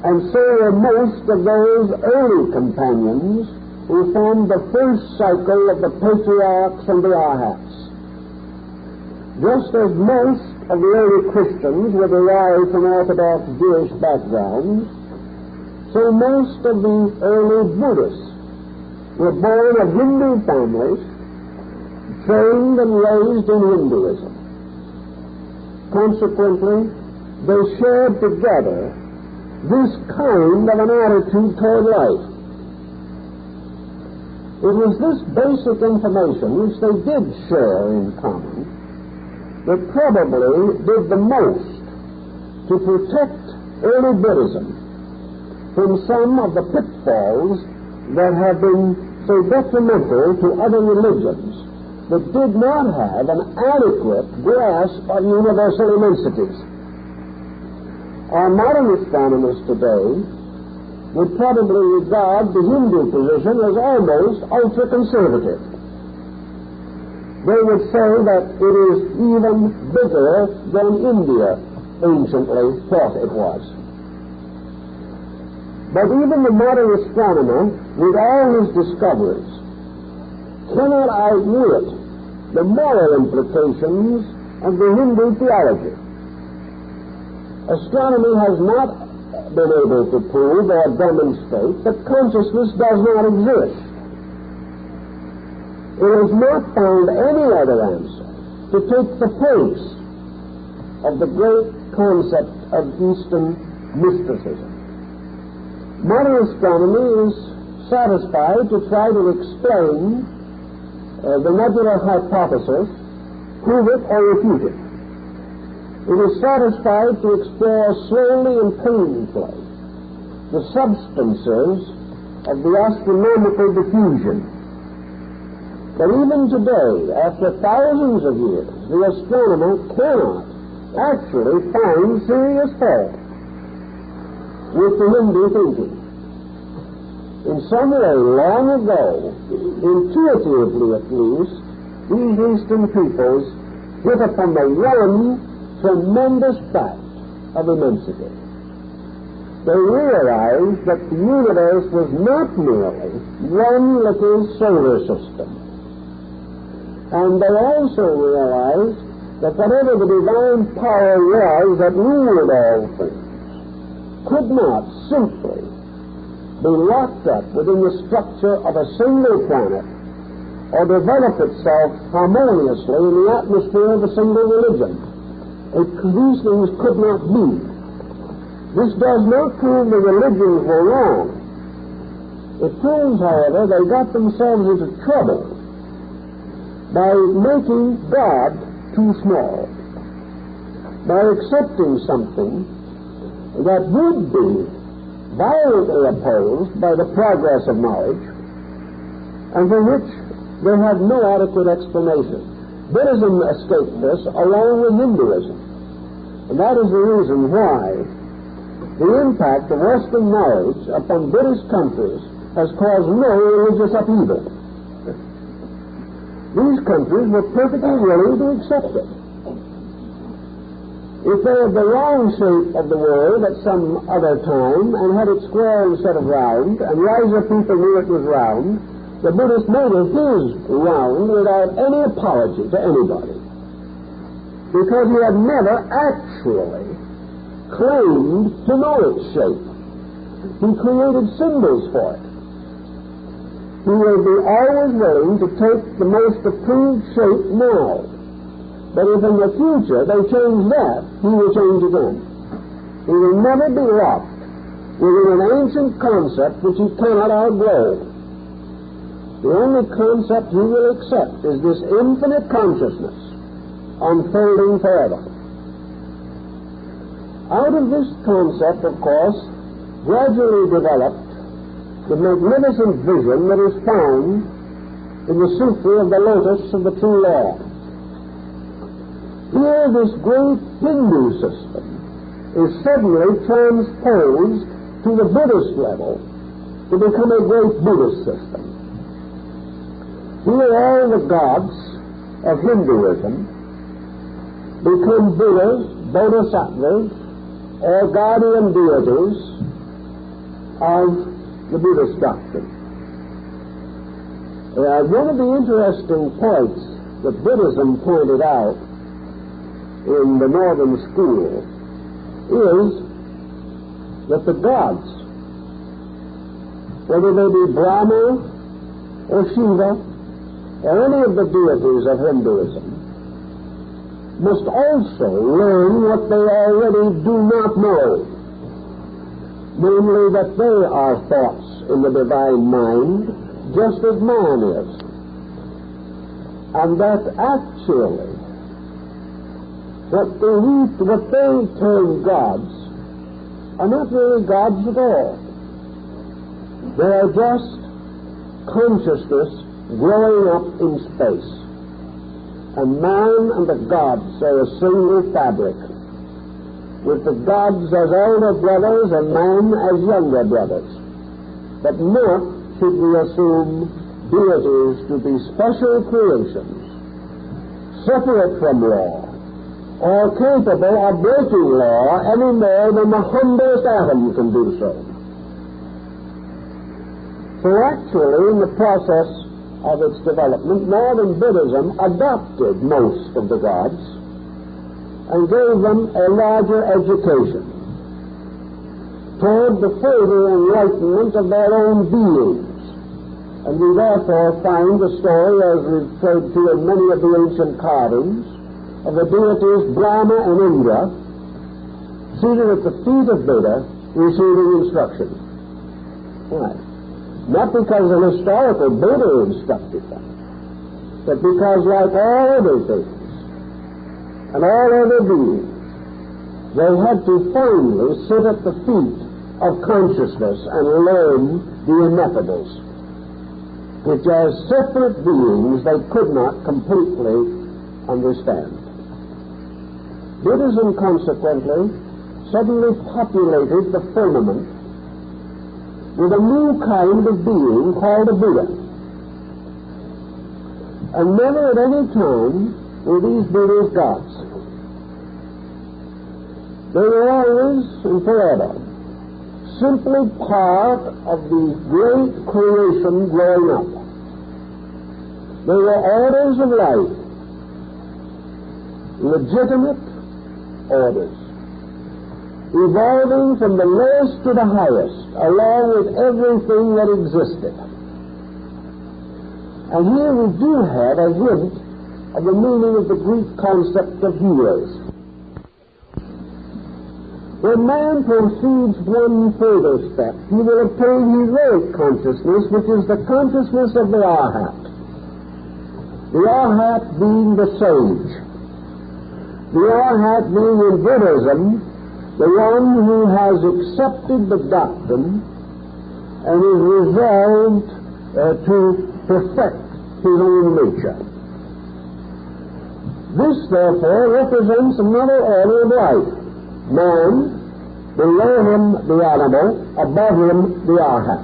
and so were most of those early companions who formed the first cycle of the patriarchs and the arhats. Just as most of the early Christians were derived from Orthodox Jewish backgrounds, so most of the early Buddhists were born of Hindu families, trained and raised in Hinduism. Consequently, they shared together this kind of an attitude toward life. It was this basic information which they did share in common that probably did the most to protect early Buddhism from some of the pitfalls that have been so detrimental to other religions that did not have an adequate grasp of universal immensities. Our modern astronomers today would probably regard the Hindu position as almost ultra-conservative. They would say that it is even bigger than India anciently thought it was. But even the modern astronomer, with all his discoveries, cannot outwit the moral implications of the Hindu theology. Astronomy has not been able to prove or demonstrate that consciousness does not exist. It has not found any other answer to take the place of the great concept of Eastern mysticism. Modern astronomy is satisfied to try to explain the nebular hypothesis, prove it or refute it. It is satisfied to explore slowly and painfully the substances of the astronomical diffusion. But even today, after thousands of years, the astronomer cannot actually find serious fault with the Hindu thinking. In some way, long ago, intuitively at least, these Eastern peoples hit upon the one tremendous fact of immensity. They realized that the universe was not merely one little solar system. And they also realized that whatever the divine power was that ruled all things could not simply be locked up within the structure of a single planet or develop itself harmoniously in the atmosphere of a single religion. These things could not be. This does not prove the religions were wrong. It proves, however, they got themselves into trouble by making God too small, by accepting something that would be violently opposed by the progress of knowledge and for which they had no adequate explanation. Buddhism escaped this along with Hinduism, and that is the reason why the impact of Western knowledge upon Buddhist countries has caused no religious upheaval. These countries were perfectly willing to accept it. If they had the wrong shape of the world at some other time and had it square instead of round, and wiser people knew it was round, the Buddhist made it his round without any apology to anybody, because he had never actually claimed to know its shape. He created symbols for it. He will be always willing to take the most approved shape now. But if in the future they change that, he will change again. He will never be locked within an ancient concept which he cannot outgrow. The only concept he will accept is this infinite consciousness unfolding forever. Out of this concept, of course, gradually developed the magnificent vision that is found in the Sutra of the Lotus of the True Law. Here, this great Hindu system is suddenly transposed to the Buddhist level to become a great Buddhist system. Here, all the gods of Hinduism become Buddhas, Bodhisattvas, or guardian deities of the Buddhist doctrine. One of the interesting points that Buddhism pointed out in the northern school is that the gods, whether they be Brahma or Shiva or any of the deities of Hinduism, must also learn what they already do not know, namely that they are thoughts in the divine mind just as man is, and that actually what they term gods are not really gods at all. They are just consciousness growing up in space, and man and the gods are a single fabric, with the gods as elder brothers and man as younger brothers. But not should we assume deities to be special creations, separate from law, or capable of breaking law any more than the humblest atom can do so. So actually, in the process of its development, Northern Buddhism adopted most of the gods and gave them a larger education toward the further enlightenment of their own beings. And we therefore find the story, as referred to in many of the ancient carvings, of the deities Brahma and Indra seated at the feet of Buddha receiving instruction. Why? Not because an historical Buddha instructed them, but because, like all other things and all other beings, they had to finally sit at the feet of consciousness and learn the ineffables, which as separate beings they could not completely understand. Buddhism, consequently, suddenly populated the firmament with a new kind of being called a Buddha. And never at any time were these Buddhas gods. They were always and forever simply part of the great creation growing up. They were orders of life, legitimate orders, evolving from the lowest to the highest, along with everything that existed. And here we do have a hint of the meaning of the Greek concept of heroes. When man proceeds one further step, he will attain heroic consciousness, which is the consciousness of the Arhat. The Arhat being the sage. The Arhat being in Buddhism the one who has accepted the doctrine and is resolved to perfect his own nature. This, therefore, represents another order of life. Man, below him the animal, above him the Arhat.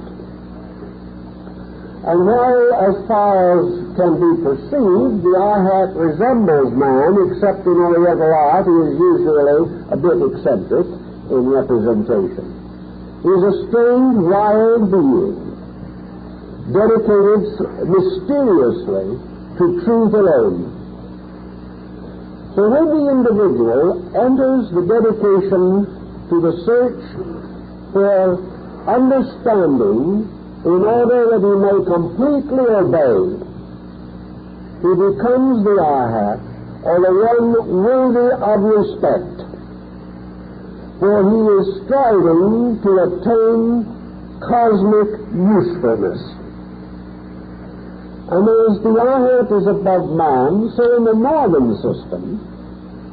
And while, as far as can be perceived, the Arhat resembles man, except in Oriental art he is usually a bit eccentric in representation. He is a strange, wild being, dedicated mysteriously to truth alone. So when the individual enters the dedication to the search for understanding in order that he may completely obey, he becomes the Arhat, or the one worthy of respect, for he is striving to attain cosmic usefulness. And as the Arhat is above man, so in the northern system,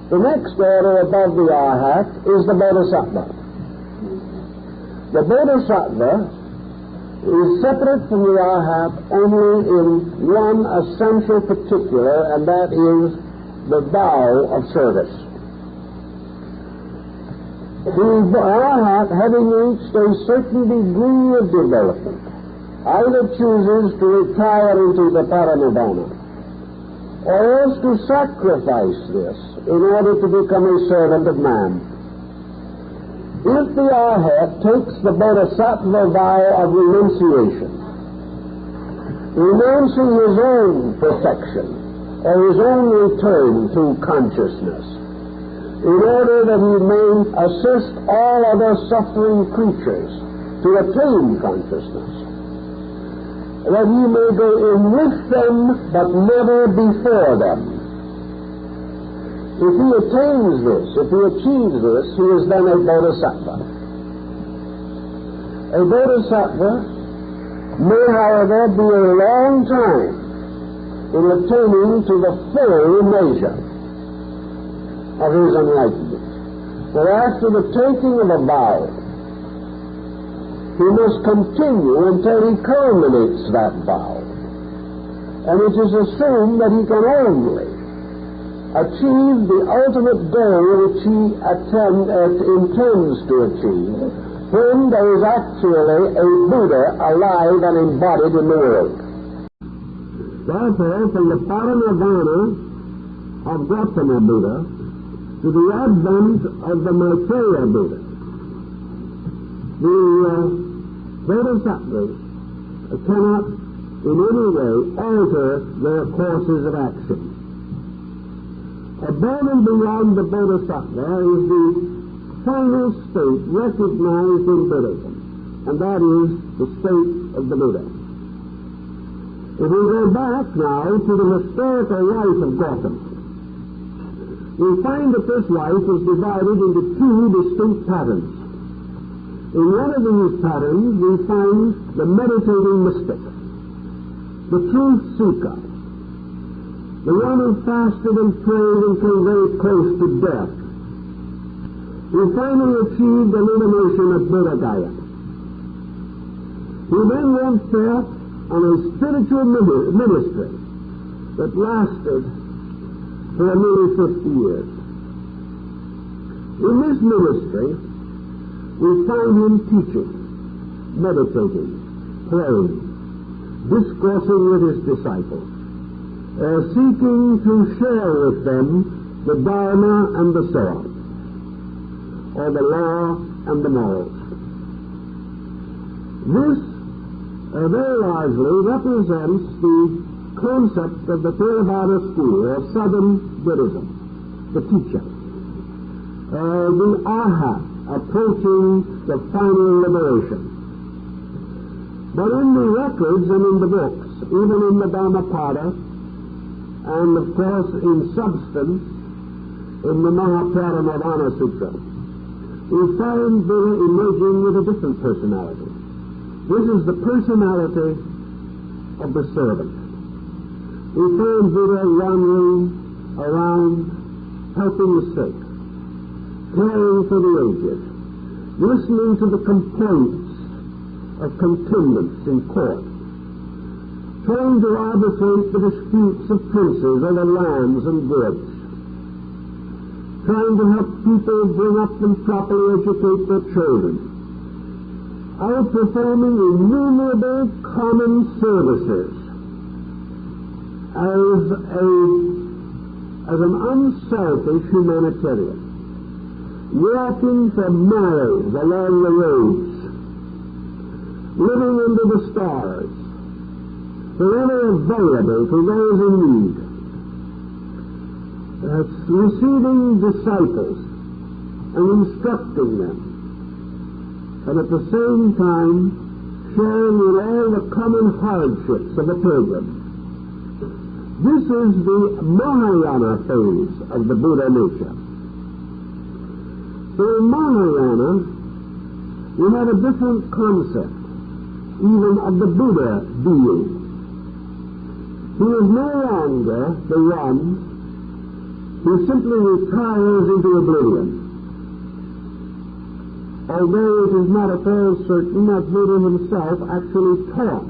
the next order above the Arhat is the Bodhisattva. The Bodhisattva is separate from the Arhat only in one essential particular, and that is the vow of service. The Arhat, having reached a certain degree of development, either chooses to retire into the paranirvana, or else to sacrifice this in order to become a servant of man. If the Arhat takes the Bodhisattva vow of renunciation, renouncing his own perfection, or his own return to consciousness, in order that he may assist all other suffering creatures to attain consciousness, that he may go in with them, but never before them. If he attains this, if he achieves this, he is then a Bodhisattva. A Bodhisattva may, however, be a long time in attaining to the full measure of his enlightenment. For after the taking of a vow, he must continue until he culminates that vow. And it is assumed that he can only achieve the ultimate goal which he intends to achieve when there is actually a Buddha alive and embodied in the world. Therefore, from the paranirvana of Gautama Buddha to the advent of the Maitreya Buddha, the Bodhisattvas cannot in any way alter their courses of action. Above and beyond the Bodhisattva is the final state recognized in Buddhism, and that is the state of the Buddha. If we go back now to the historical life of Gautama, we find that this life is divided into two distinct patterns. In one of these patterns we find the meditating mystic, the truth seeker, the one who fasted and prayed and came very close to death, who finally achieved the illumination of Buddha-Gaya. He then went forth on a spiritual ministry that lasted for nearly 50 years. In this ministry, we find him teaching, meditating, praying, discoursing with his disciples, seeking to share with them the Dharma and the Sara, or the law and the morals. This very largely represents the concept of the Theravada school of Southern Buddhism, the teacher, the Arhat approaching the final liberation. But in the records and in the books, even in the Dhammapada, and of course in substance, in the Mahaparinirvana Sutra, we find Buddha emerging with a different personality. This is the personality of the servant. We find Buddha wandering around, helping the sick, caring for the aged, listening to the complaints of contendants in court, trying to arbitrate the disputes of princes over lands and goods, trying to help people bring up and properly educate their children, outperforming innumerable common services as an unselfish humanitarian, walking for miles along the roads, living under the stars, forever available to those in need, receiving disciples and instructing them, and at the same time sharing in all the common hardships of a pilgrim. This is the Mahayana phase of the Buddha nature. So in Mahayana, we have a different concept, even of the Buddha being. He is no longer the one who simply retires into oblivion, although it is not at all certain that Buddha himself actually taught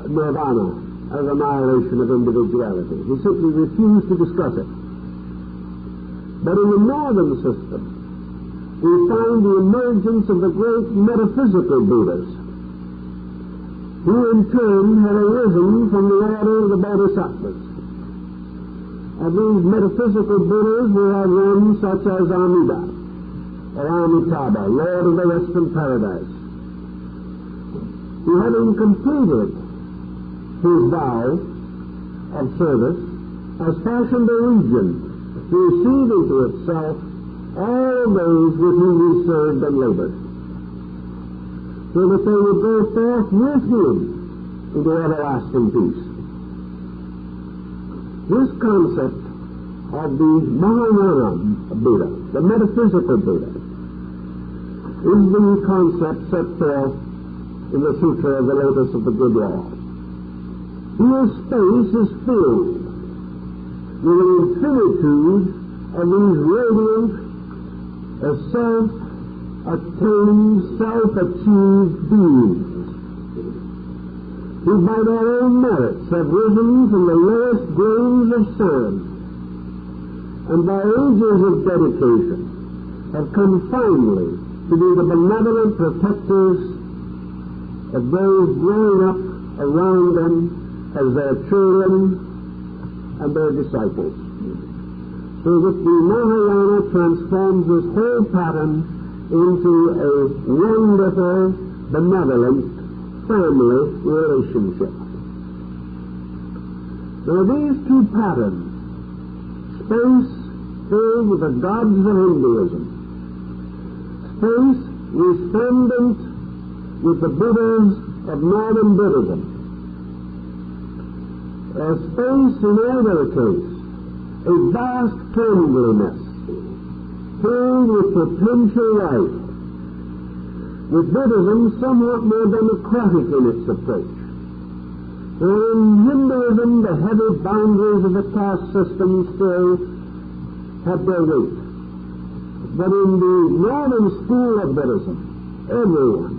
nirvana as annihilation of individuality. He simply refused to discuss it. But in the northern system, we find the emergence of the great metaphysical Buddhas, who in turn had arisen from the order of the Bodhisattvas. Of these metaphysical Buddhas, we have one such as Amida, or Amitabha, Lord of the Western Paradise, who, having completed his vow of service, has fashioned a region to receive into itself all those with whom he served and labored, so that they would go forth with him into everlasting peace. This concept of the Mahayana Buddha, the metaphysical Buddha, is the concept set forth in the Sutra of the Lotus of the Good Law. Here space is filled with an infinitude of these radiant, self-attained, self-achieved beings, who by their own merits have risen from the lowest grains of sand, and by ages of dedication have come finally to be the benevolent protectors of those growing up around them as their children and their disciples. So that the Mahayana transforms this whole pattern into a wonderful, benevolent family relationship. Now these two patterns, space filled with the gods of Hinduism, space resplendent with the Buddhas of Northern Buddhism, space in either case, a vast friendliness, filled with potential life, with Buddhism somewhat more democratic in its approach. For in Hinduism, the heavy boundaries of the caste system still have their weight. But in the Northern school of Buddhism, everyone,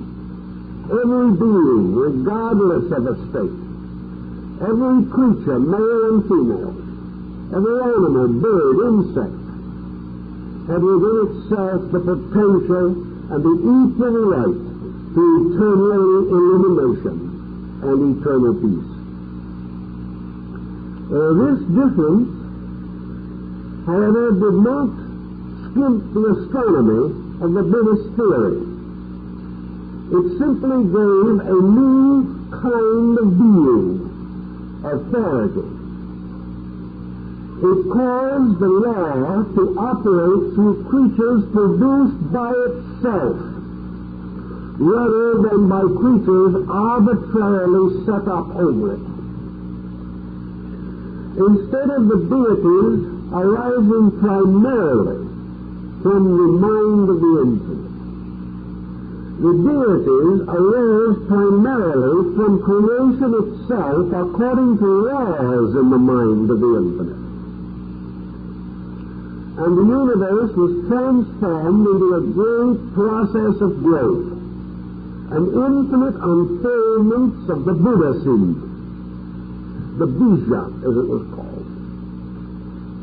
every being, regardless of estate, every creature, male and female, every animal, bird, insect, had within itself the potential and the equal right to eternal illumination and eternal peace. This difference, however, did not skimp the astronomy of the Buddhist theory. It simply gave a new kind of being, authority. It caused the law to operate through creatures produced by itself, rather than by creatures arbitrarily set up over it. Instead of the deities arising primarily from the mind of the infinite, the deities arose primarily from creation itself according to laws in the mind of the infinite. And the universe was transformed into a great process of growth, an infinite unfoldment of the Buddha seed, the bija, as it was called,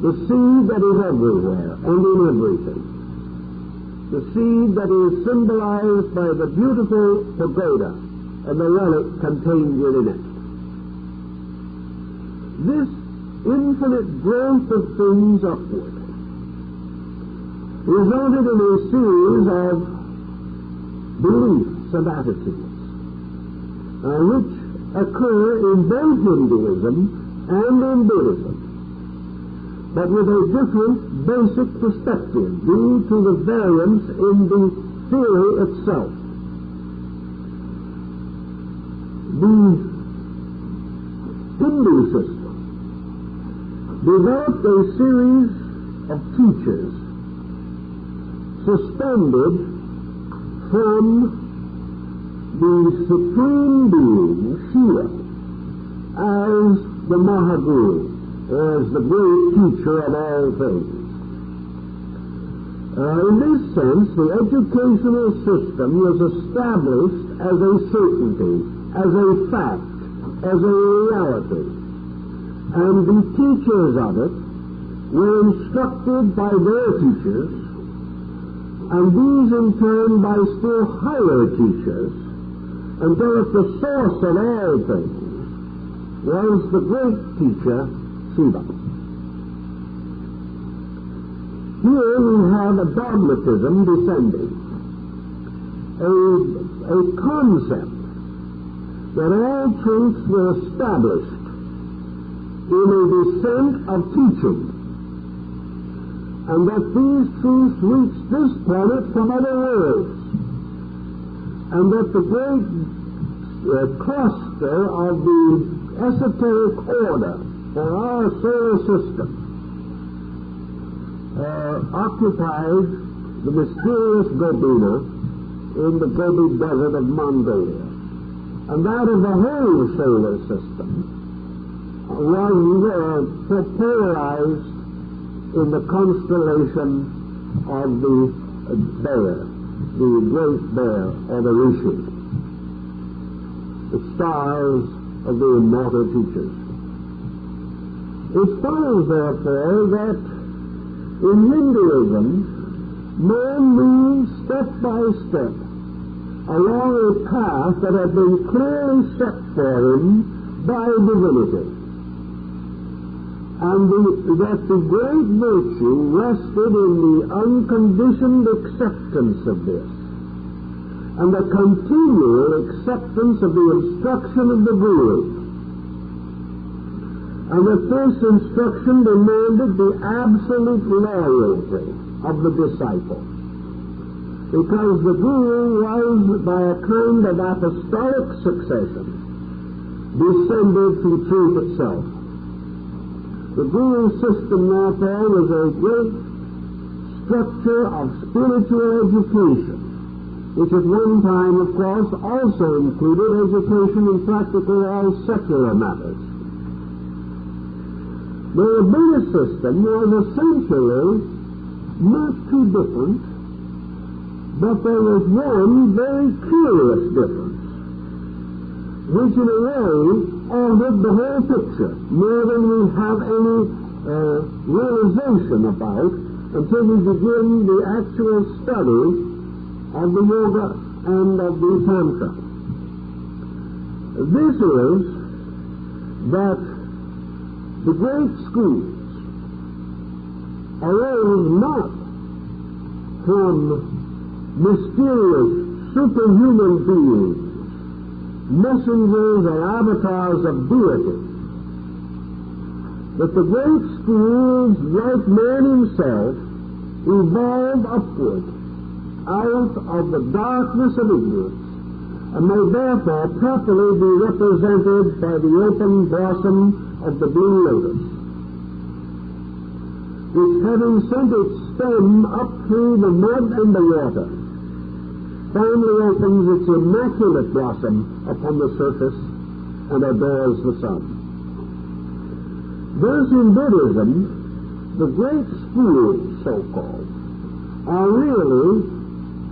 the seed that is everywhere and in everything, the seed that is symbolized by the beautiful pagoda and the relic contained within it. This infinite growth of things upward resulted in a series of beliefs and attitudes, which occur in both Hinduism and in Buddhism, but with a different basic perspective due to the variance in the theory itself. The Hindu system developed a series of teachers suspended from the Supreme Being, Shiva, as the Mahaguru, as the great teacher of all things. In this sense, the educational system was established as a certainty, as a fact, as a reality, and the teachers of it were instructed by their teachers, and these in turn by still higher teachers, until at the source of all things was the great teacher, Shiva. Here we have a dogmatism descending, a concept that all truths were established in a descent of teaching, and that these truths reached this planet from other worlds, and that the great cluster of the esoteric order for our solar system occupies the mysterious Gobina in the Gobi Desert of Mongolia, and that of the whole solar system was polarized in the constellation of the bear, the great bear, or the Rishi, the stars of the immortal teachers. It follows, therefore, that in Hinduism, man moves step by step along a path that had been clearly set for him by divinity, and that the great virtue rested in the unconditioned acceptance of this, and the continual acceptance of the instruction of the guru. And that this instruction demanded the absolute loyalty of the disciple, because the guru was, by a kind of apostolic succession, descended from truth itself. The guru system, therefore, was a great structure of spiritual education, which at one time, of course, also included education in practically all secular matters. The Buddhist system was essentially not too different, but there was one very curious difference, which in a way altered the whole picture, more than we have any realization about until we begin the actual study of the yoga and of the tantra. This is that the great schools arose not from mysterious superhuman beings, messengers or avatars of deity, but the great schools, like man himself, evolved upward out of the darkness of ignorance, and may therefore properly be represented by the open blossom of the blue lotus, which, having sent its stem up through the mud and the water, finally opens its immaculate blossom upon the surface and adores the sun. Thus in Buddhism, the great schools, so-called, are really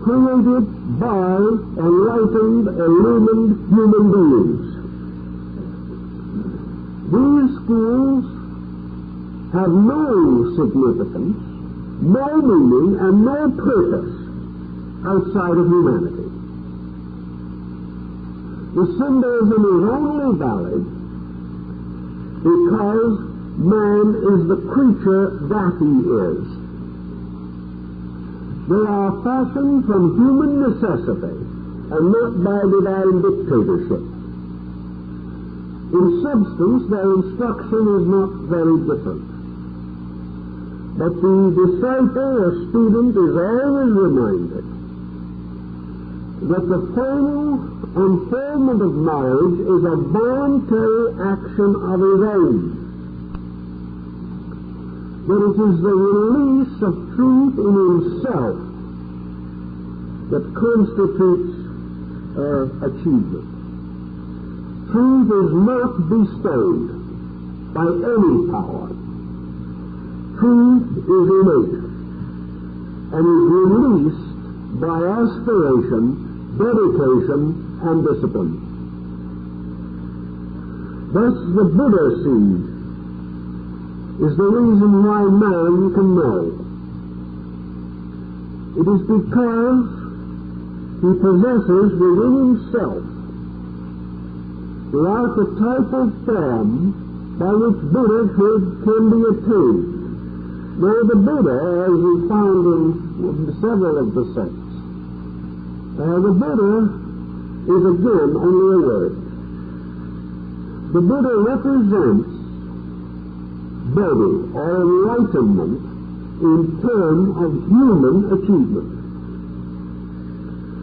created by enlightened, illumined human beings. These schools have no significance, no meaning, and no purpose outside of humanity. The symbolism is only valid because man is the creature that he is. They are fashioned from human necessity and not by divine dictatorship. In substance, their instruction is not very different. But the disciple or student is always reminded that the final unfoldment of knowledge is a voluntary action of his own. That it is the release of truth in himself that constitutes achievement. Truth is not bestowed by any power. Truth is innate and is released by aspiration, dedication, and discipline. Thus the Buddha seed is the reason why man can know. It is because he possesses within himself the archetypal form by which Buddhahood can be attained. Now the Buddha, as we found in several of the sects, the Buddha is again only a word. The Buddha represents Bodhi, or enlightenment, in terms of human achievement.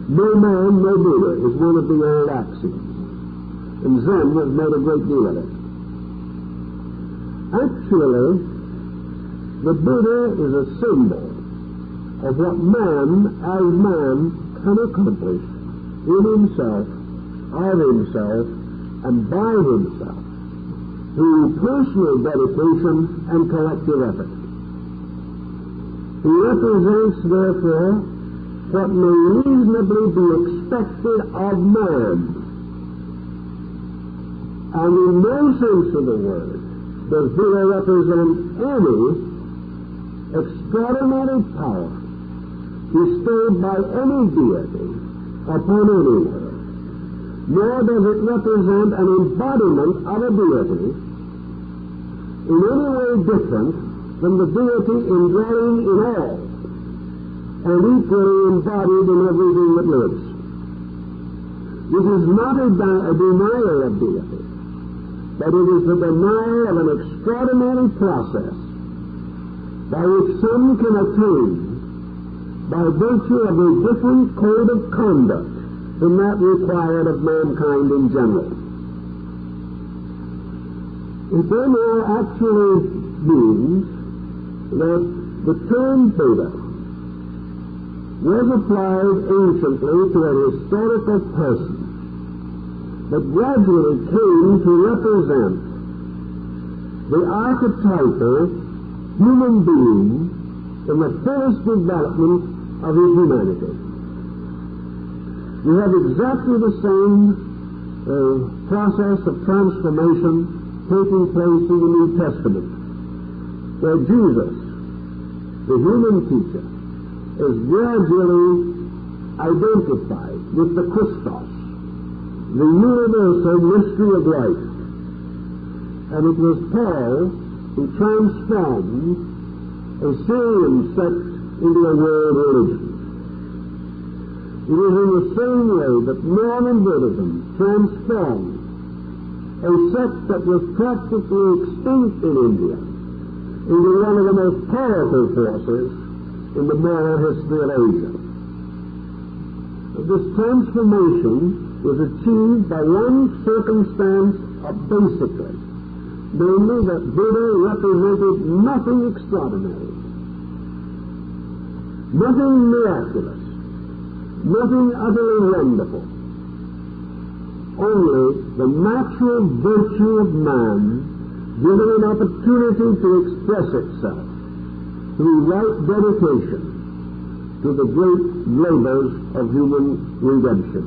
No man, no Buddha is one of the old axioms, and Zen has made a great deal of it. Actually, the Buddha is a symbol of what man, as man, can accomplish in himself, of himself, and by himself, through personal dedication and collective effort. He represents, therefore, what may reasonably be expected of man. And in no sense of the word does Buddha represent any extraordinary power bestowed by any deity upon anyone, nor does it represent an embodiment of a deity in any way different from the deity indwelling in all and equally embodied in everything that lives. This is not a denial of deity, but it is the denial of an extraordinary process by which some can attain by virtue of a different code of conduct than that required of mankind in general. It then actually means that the term Buddha was applied anciently to a historical person, but gradually came to represent the archetypal human being in the fullest development of his humanity. We have exactly the same process of transformation taking place in the New Testament, where Jesus, the human teacher, is gradually identified with the Christos, the universal mystery of life. And it was Paul who transformed a Syrian sect into a world religion. It is in the same way that Northern Buddhism transformed a sect that was practically extinct in India into one of the most powerful forces in the moral history of Asia. This transformation was achieved by one circumstance basically, namely that Buddha represented nothing extraordinary, nothing miraculous, nothing utterly wonderful, only the natural virtue of man given an opportunity to express itself through right dedication to the great labors of human redemption.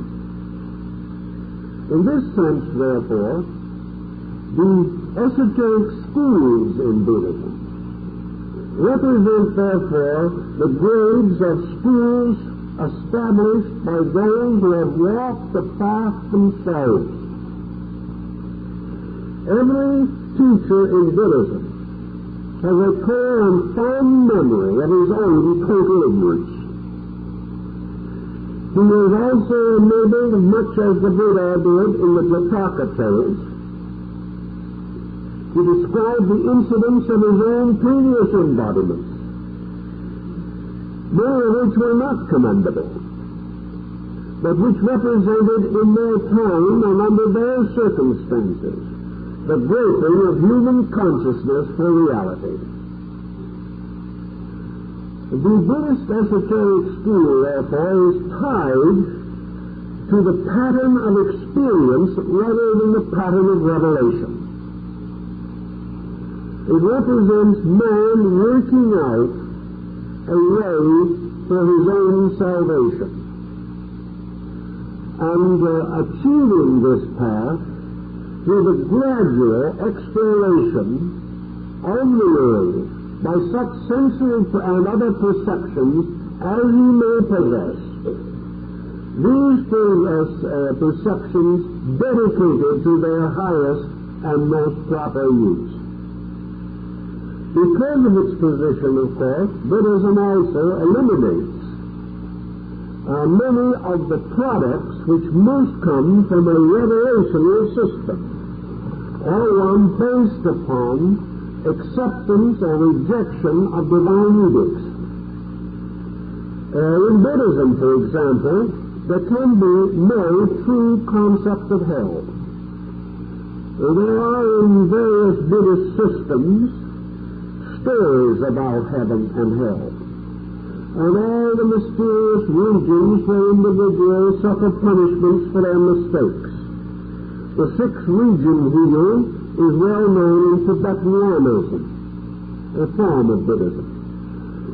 In this sense, therefore, the esoteric schools in Buddhism represent, therefore, the grades of schools established by those who have walked the path themselves. Every teacher in Buddhism has a clear and fond memory of his own total ignorance. He is also enabled, much as the Buddha did in the Jataka tales, to describe the incidents of his own previous embodiments, many of which were not commendable, but which represented in their time and under their circumstances the groping of human consciousness for reality. The Buddhist esoteric school, therefore, is tied to the pattern of experience rather than the pattern of revelation. It represents man working out a way for his own salvation and achieving this path through the gradual exploration of the world by such sensory and other perceptions as he may possess. These perceptions dedicated to their highest and most proper use. Because of its position, of course, Buddhism also eliminates many of the products which must come from a revelational system, or one based upon acceptance or rejection of divine edicts. In Buddhism, for example, there can be no true concept of hell. There are in various Buddhist systems stories about heaven and hell, and all the mysterious regions where individuals suffer punishments for their mistakes. The sixth region here is well known in Tibetan Lamism, a form of Buddhism.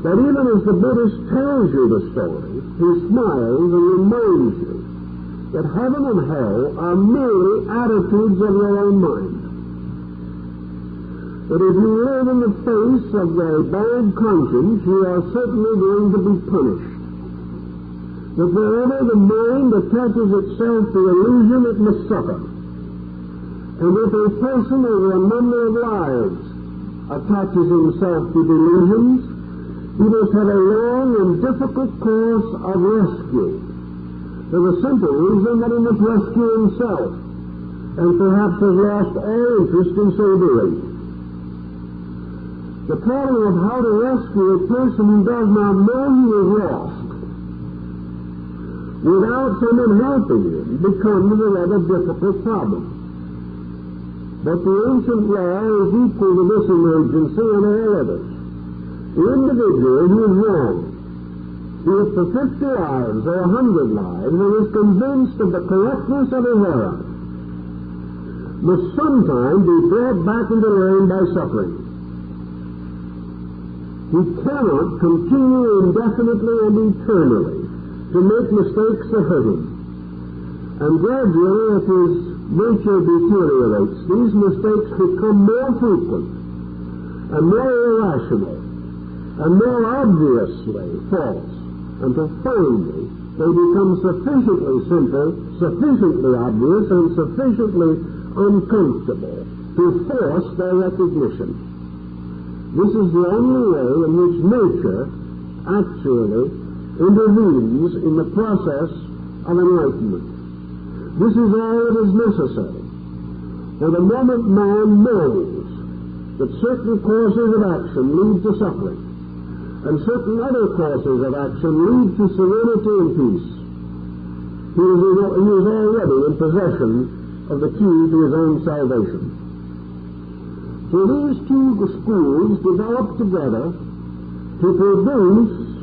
But even as the Buddhist tells you the story, he smiles and reminds you that heaven and hell are merely attitudes of your own mind. That if you live in the face of a bad conscience, you are certainly going to be punished. That wherever the mind attaches itself to illusion, it must suffer. And if a person over a number of lives attaches himself to delusions, he must have a long and difficult course of rescue for the simple reason that he must rescue himself, and perhaps has lost all interest in so doing. The problem of how to rescue a person who does not know he is lost without someone helping him becomes a rather difficult problem. But the ancient law is equal to this emergency and all others. The individual who is wrong, be it for 50 lives or 100 lives, and is convinced of the correctness of his error, must sometime be brought back into line by suffering. He cannot continue indefinitely and eternally to make mistakes that hurt him. And gradually, as his nature deteriorates, these mistakes become more frequent and more irrational and more obviously false, until finally they become sufficiently simple, sufficiently obvious, and sufficiently uncomfortable to force their recognition. This is the only way in which nature actually intervenes in the process of enlightenment. This is all that is necessary. For the moment man knows that certain courses of action lead to suffering, and certain other courses of action lead to serenity and peace, he is already in possession of the key to his own salvation. So these two schools develop together to produce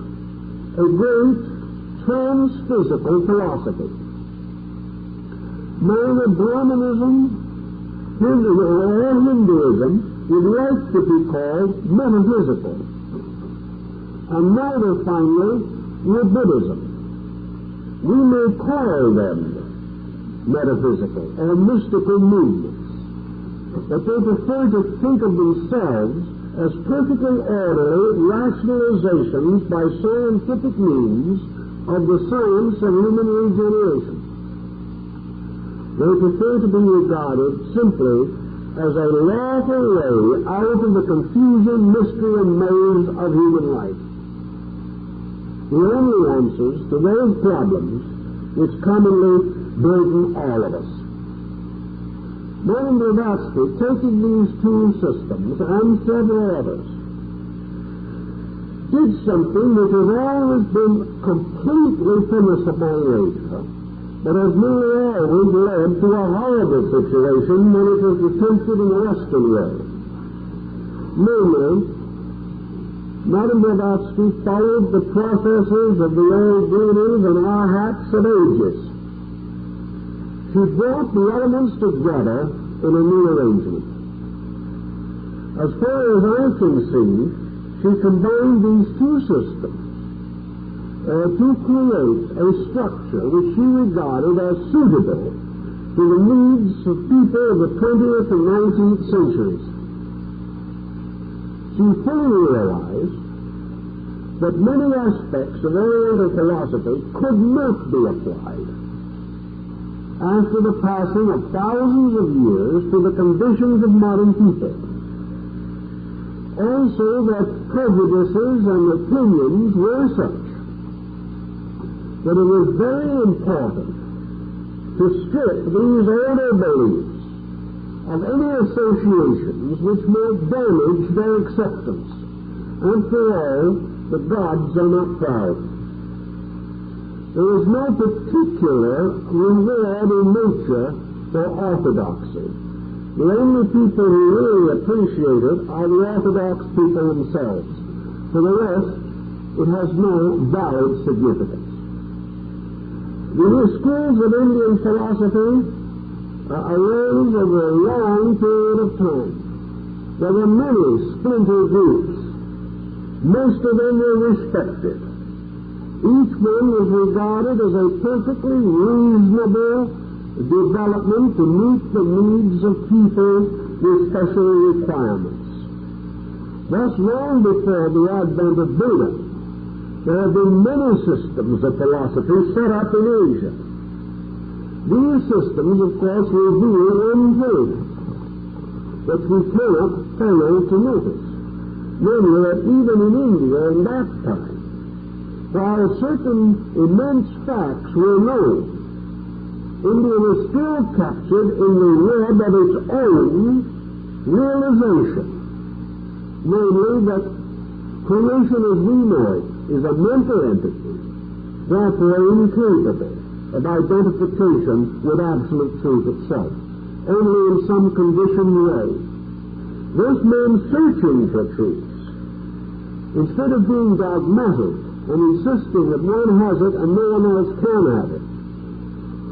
a great transphysical philosophy. Neither Brahmanism or Hinduism would like to be called metaphysical, and neither, finally, would Buddhism. We may call them metaphysical or mystical movements, but they prefer to think of themselves as perfectly orderly rationalizations by scientific means of the science of human regeneration. They prefer to be regarded simply as a lawful way out of the confusion, mystery, and maze of human life. The only answers to those problems which commonly burden all of us. Madame Blavatsky, taking these two systems and several others, did something which has always been completely permissible later, but has nearly always led to a horrible situation when it was attempted in the Western world. Namely, Madame Blavatsky followed the processes of the old Greenies and Arhats of ages. She brought the elements together in a new arrangement. As far as I can see, she combined these two systems to create a structure which she regarded as suitable to the needs of people of the 20th and 19th centuries. She fully realized that many aspects of Oriental philosophy could not be applied after the passing of thousands of years to the conditions of modern people. Also that prejudices and opinions were such that it was very important to strip these older beliefs of any associations which might damage their acceptance. After all, the gods are not proud. There is no particular reward in nature for orthodoxy. The only people who really appreciate it are the orthodox people themselves. For the rest, it has no valid significance. The schools of Indian philosophy arose over a long period of time. There were many splinter groups. Most of them were respected. Each one was regarded as a perfectly reasonable development to meet the needs of people with special requirements. Thus, long before the advent of Buddha, there have been many systems of philosophy set up in Asia. These systems, of course, reveal one thing that we cannot fail to notice, namely that even in India in that time, while certain immense facts were known, India was still captured in the web of its own realization, namely that creation as we know it is a mental entity, therefore incapable of identification with absolute truth itself, only in some conditioned way. This man searching for truths, instead of being dogmatic and insisting that one has it and no one else can have it.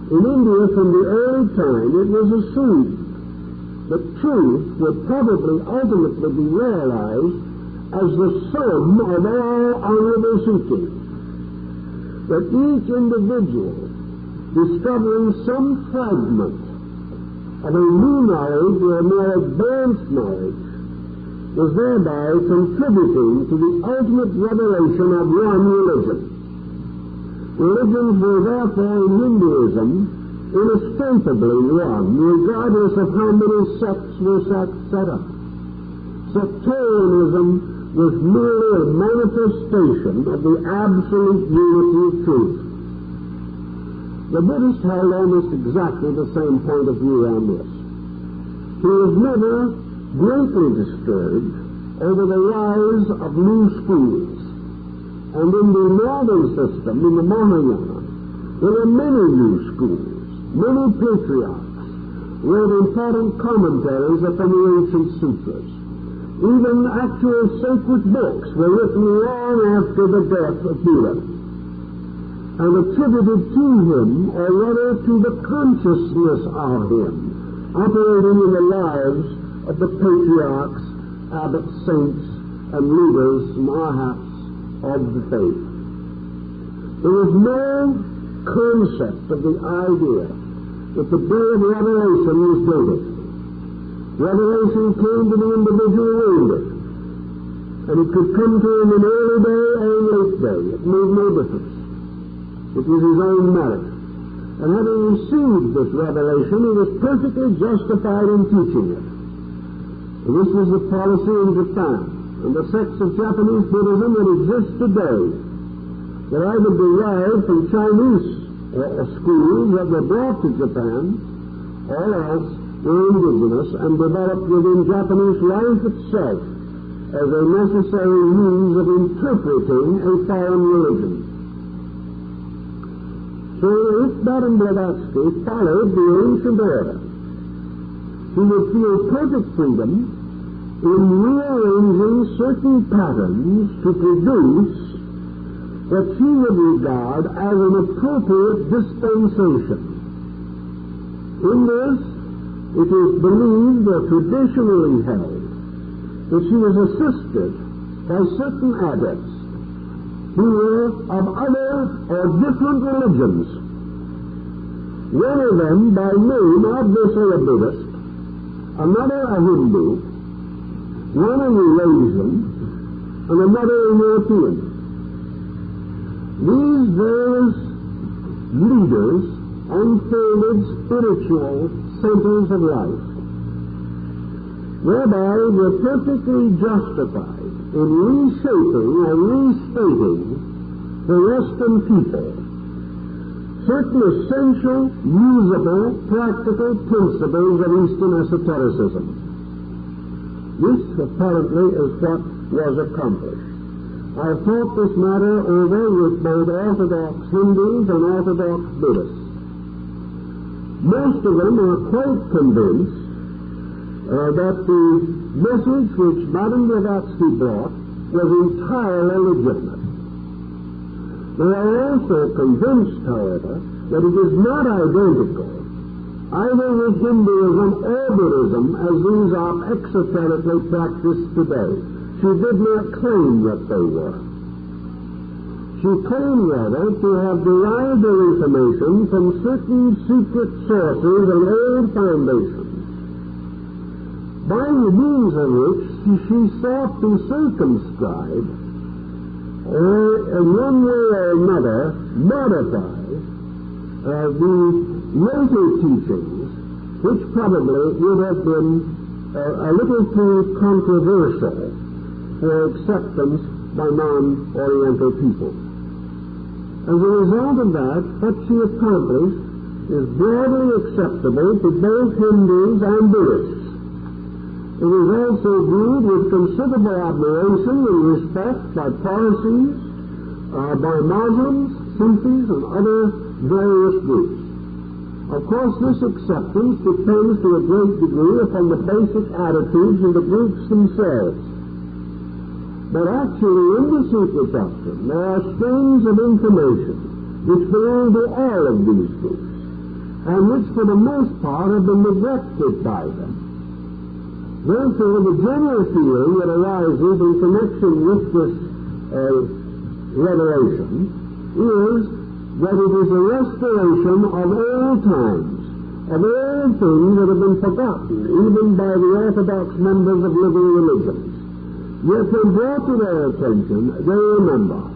In India, from the early time, it was assumed that truth would probably ultimately be realized as the sum of all honorable seeking. That each individual, discovering some fragment of a new knowledge or a more advanced knowledge, was thereby contributing to the ultimate revelation of one religion. Religions were therefore in Hinduism inescapably one, regardless of how many sects were set up. Sectarianism was merely a manifestation of the absolute unity of truth. The Buddhist held almost exactly the same point of view on this. He was never greatly disturbed over the rise of new schools. And in the northern system, in the Mahayana, there were many new schools, many patriarchs wrote important commentaries upon the ancient sutras. Even actual sacred books were written long after the death of Buddha and attributed to him, or rather to the consciousness of him, operating in the lives of the patriarchs, abbots, saints, and leaders, mahats of the faith. There was no concept of the idea that the day of revelation was dated. Revelation came to the individual wounded, and it could come to him in early day or in late day. It made no difference. It was his own merit. And having received this revelation, he was perfectly justified in teaching it. And this was the policy in Japan, and the sects of Japanese Buddhism that exist today, that either derived from Chinese schools that were brought to Japan, or else were indigenous and developed within Japanese life itself as a necessary means of interpreting a foreign religion. So if Madame Blavatsky followed the ancient order, he would feel perfect freedom in rearranging certain patterns to produce what she would regard as an appropriate dispensation. In this, it is believed or traditionally held that she was assisted by certain adepts who were of other or different religions. One of them, by name, obviously a Buddhist, another a Hindu, one a Eurasian, and another a European. These various leaders unfolded spiritual centers of life, whereby were perfectly justified in reshaping and restating the Western people certain essential, usable, practical principles of Eastern esotericism. This, apparently, is what was accomplished. I have thought this matter over with both Orthodox Hindus and Orthodox Buddhists. Most of them are quite convinced that the message which Madame Blavatsky brought was entirely legitimate. They are also convinced, however, that it is not identical either with Hinduism or Buddhism as these are exoterically practiced today. She did not claim that they were. She claimed, rather, to have derived their information from certain secret sources and old foundations, by the means of which she sought to circumscribe, or in one way or another, modify the later teachings, which probably would have been a little too controversial for acceptance by non-Oriental people. As a result of that, what she accomplished is broadly acceptable to both Hindus and Buddhists. It is also viewed with considerable admiration and respect by Parsis, by Muslims, Sufis, and other various groups. Of course, this acceptance depends to a great degree upon the basic attitudes of the groups themselves. But actually, in the Sutra doctrine, there are streams of information which belong to all of these groups, and which for the most part have been neglected by them. Therefore, the general feeling that arises in connection with this revelation is that it is a restoration of all times, of all things that have been forgotten, even by the orthodox members of living religions. Yet when brought to their attention, they remember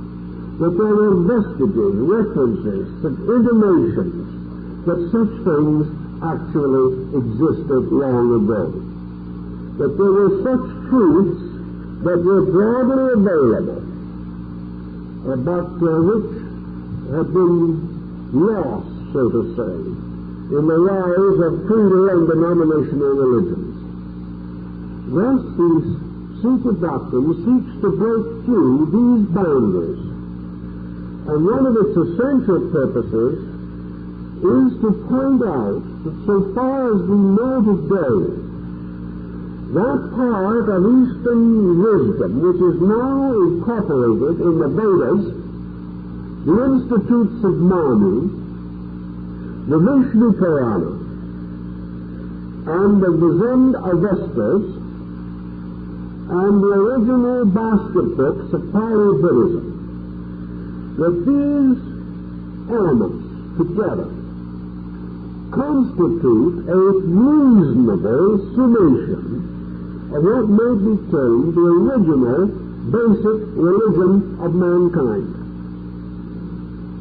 that there were vestiges, references, intimations that such things actually existed long ago. That there were such truths that were broadly available, but which had been lost, so to say, in the rise of creedal and denominational religions. Thus, the Sutra doctrine seeks to break through these boundaries, and one of its essential purposes is to point out that so far as we know today, that part of Eastern wisdom which is now incorporated in the Vedas, the Institutes of Manu, the Vishnu Purana, and the Zen Avestas, and the original basket books of Pali Buddhism, that these elements together constitute a reasonable summation of what may be termed the original basic religion of mankind.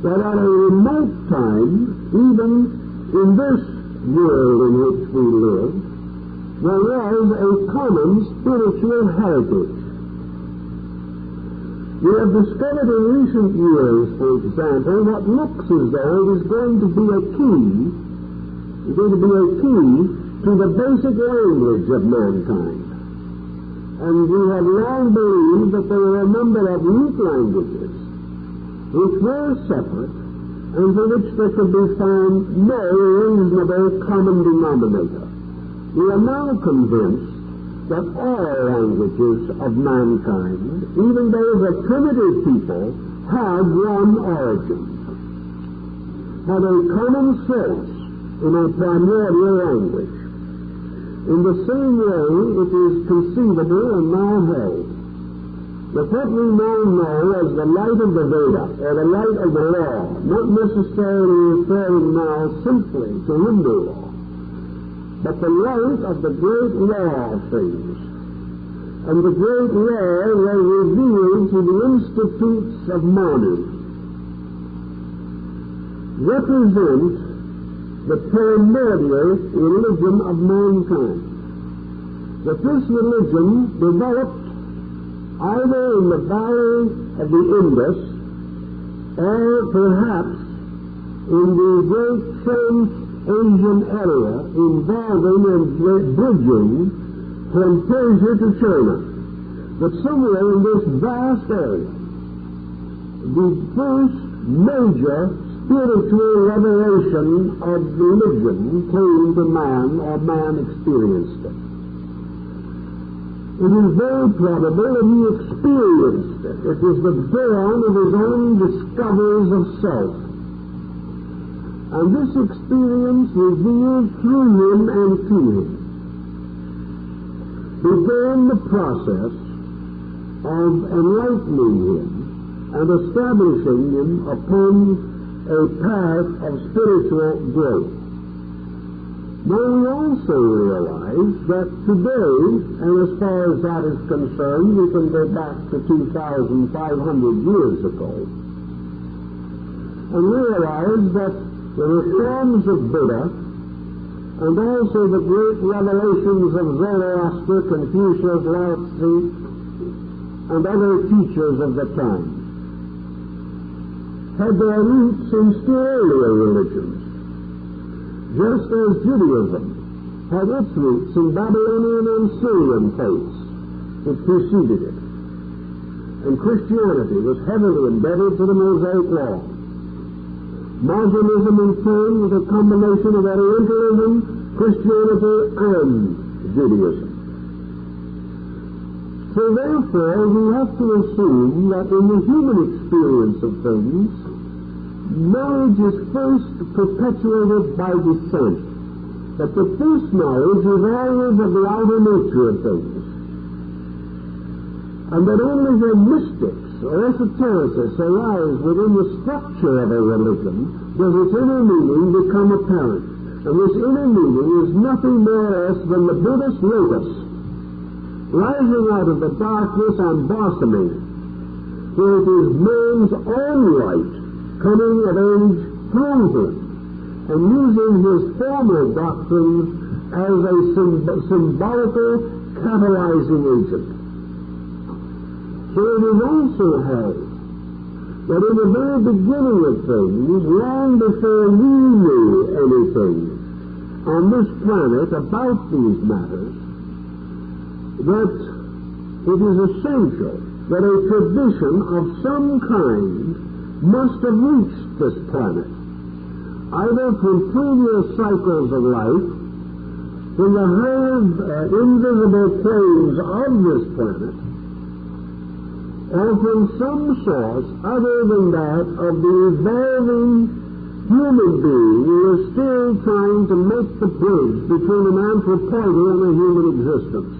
That at a remote time, even in this world in which we live, there was a common spiritual heritage. We have discovered in recent years, for example, what looks as though it is going to be a key to the basic language of mankind. And we have long believed that there were a number of root languages which were separate and for which there could be found no reasonable common denominator. We are now convinced that all languages of mankind, even those of primitive people, have one origin, have a common source in a primordial language. In the same way, it is conceivable and now held that what we now know as the light of the Veda, or the light of the law, not necessarily referring now simply to Hindu law, but the light of the great law of things. And the great law was revealed to the Institutes of Manu, represent the primordial religion of mankind. That this religion developed either in the valley of the Indus or perhaps in the great Trans-Asian area involving and bridging from Persia to China. That somewhere in this vast area, the first major spiritual revelation of religion came to man, or man experienced it. It is very probable that he experienced it. It was the dawn of his own discoveries of self. And this experience revealed through him and to him began the process of enlightening him and establishing him upon a path of spiritual growth. Now we also realize that today, and as far as that is concerned, we can go back to 2,500 years ago, and realize that the reforms of Buddha, and also the great revelations of Zoroaster, Confucius, Lao Tzu, and other teachers of the time, had their roots in still earlier religions, just as Judaism had its roots in Babylonian and Syrian faiths which preceded it, and Christianity was heavily indebted to the Mosaic Law. Moslemism, in turn, was a combination of Orientalism, Christianity, and Judaism. So therefore, we have to assume that in the human experience of things, knowledge is first perpetuated by descent. That the first knowledge is always of the outer nature of things. And that only when mystics or esotericists arise within the structure of a religion does its inner meaning become apparent. And this inner meaning is nothing more or less than the Buddhist lotus, rising out of the darkness and blossoming, where it is man's own light coming of age through him, and using his former doctrines as a symbolical catalyzing agent. So it is also held that in the very beginning of things, long before we knew anything on this planet about these matters, that it is essential that a tradition of some kind must have reached this planet, either from previous cycles of life, from the higher invisible planes of this planet, or from some source other than that of the evolving human being who is still trying to make the bridge between an anthropoidal and a human existence.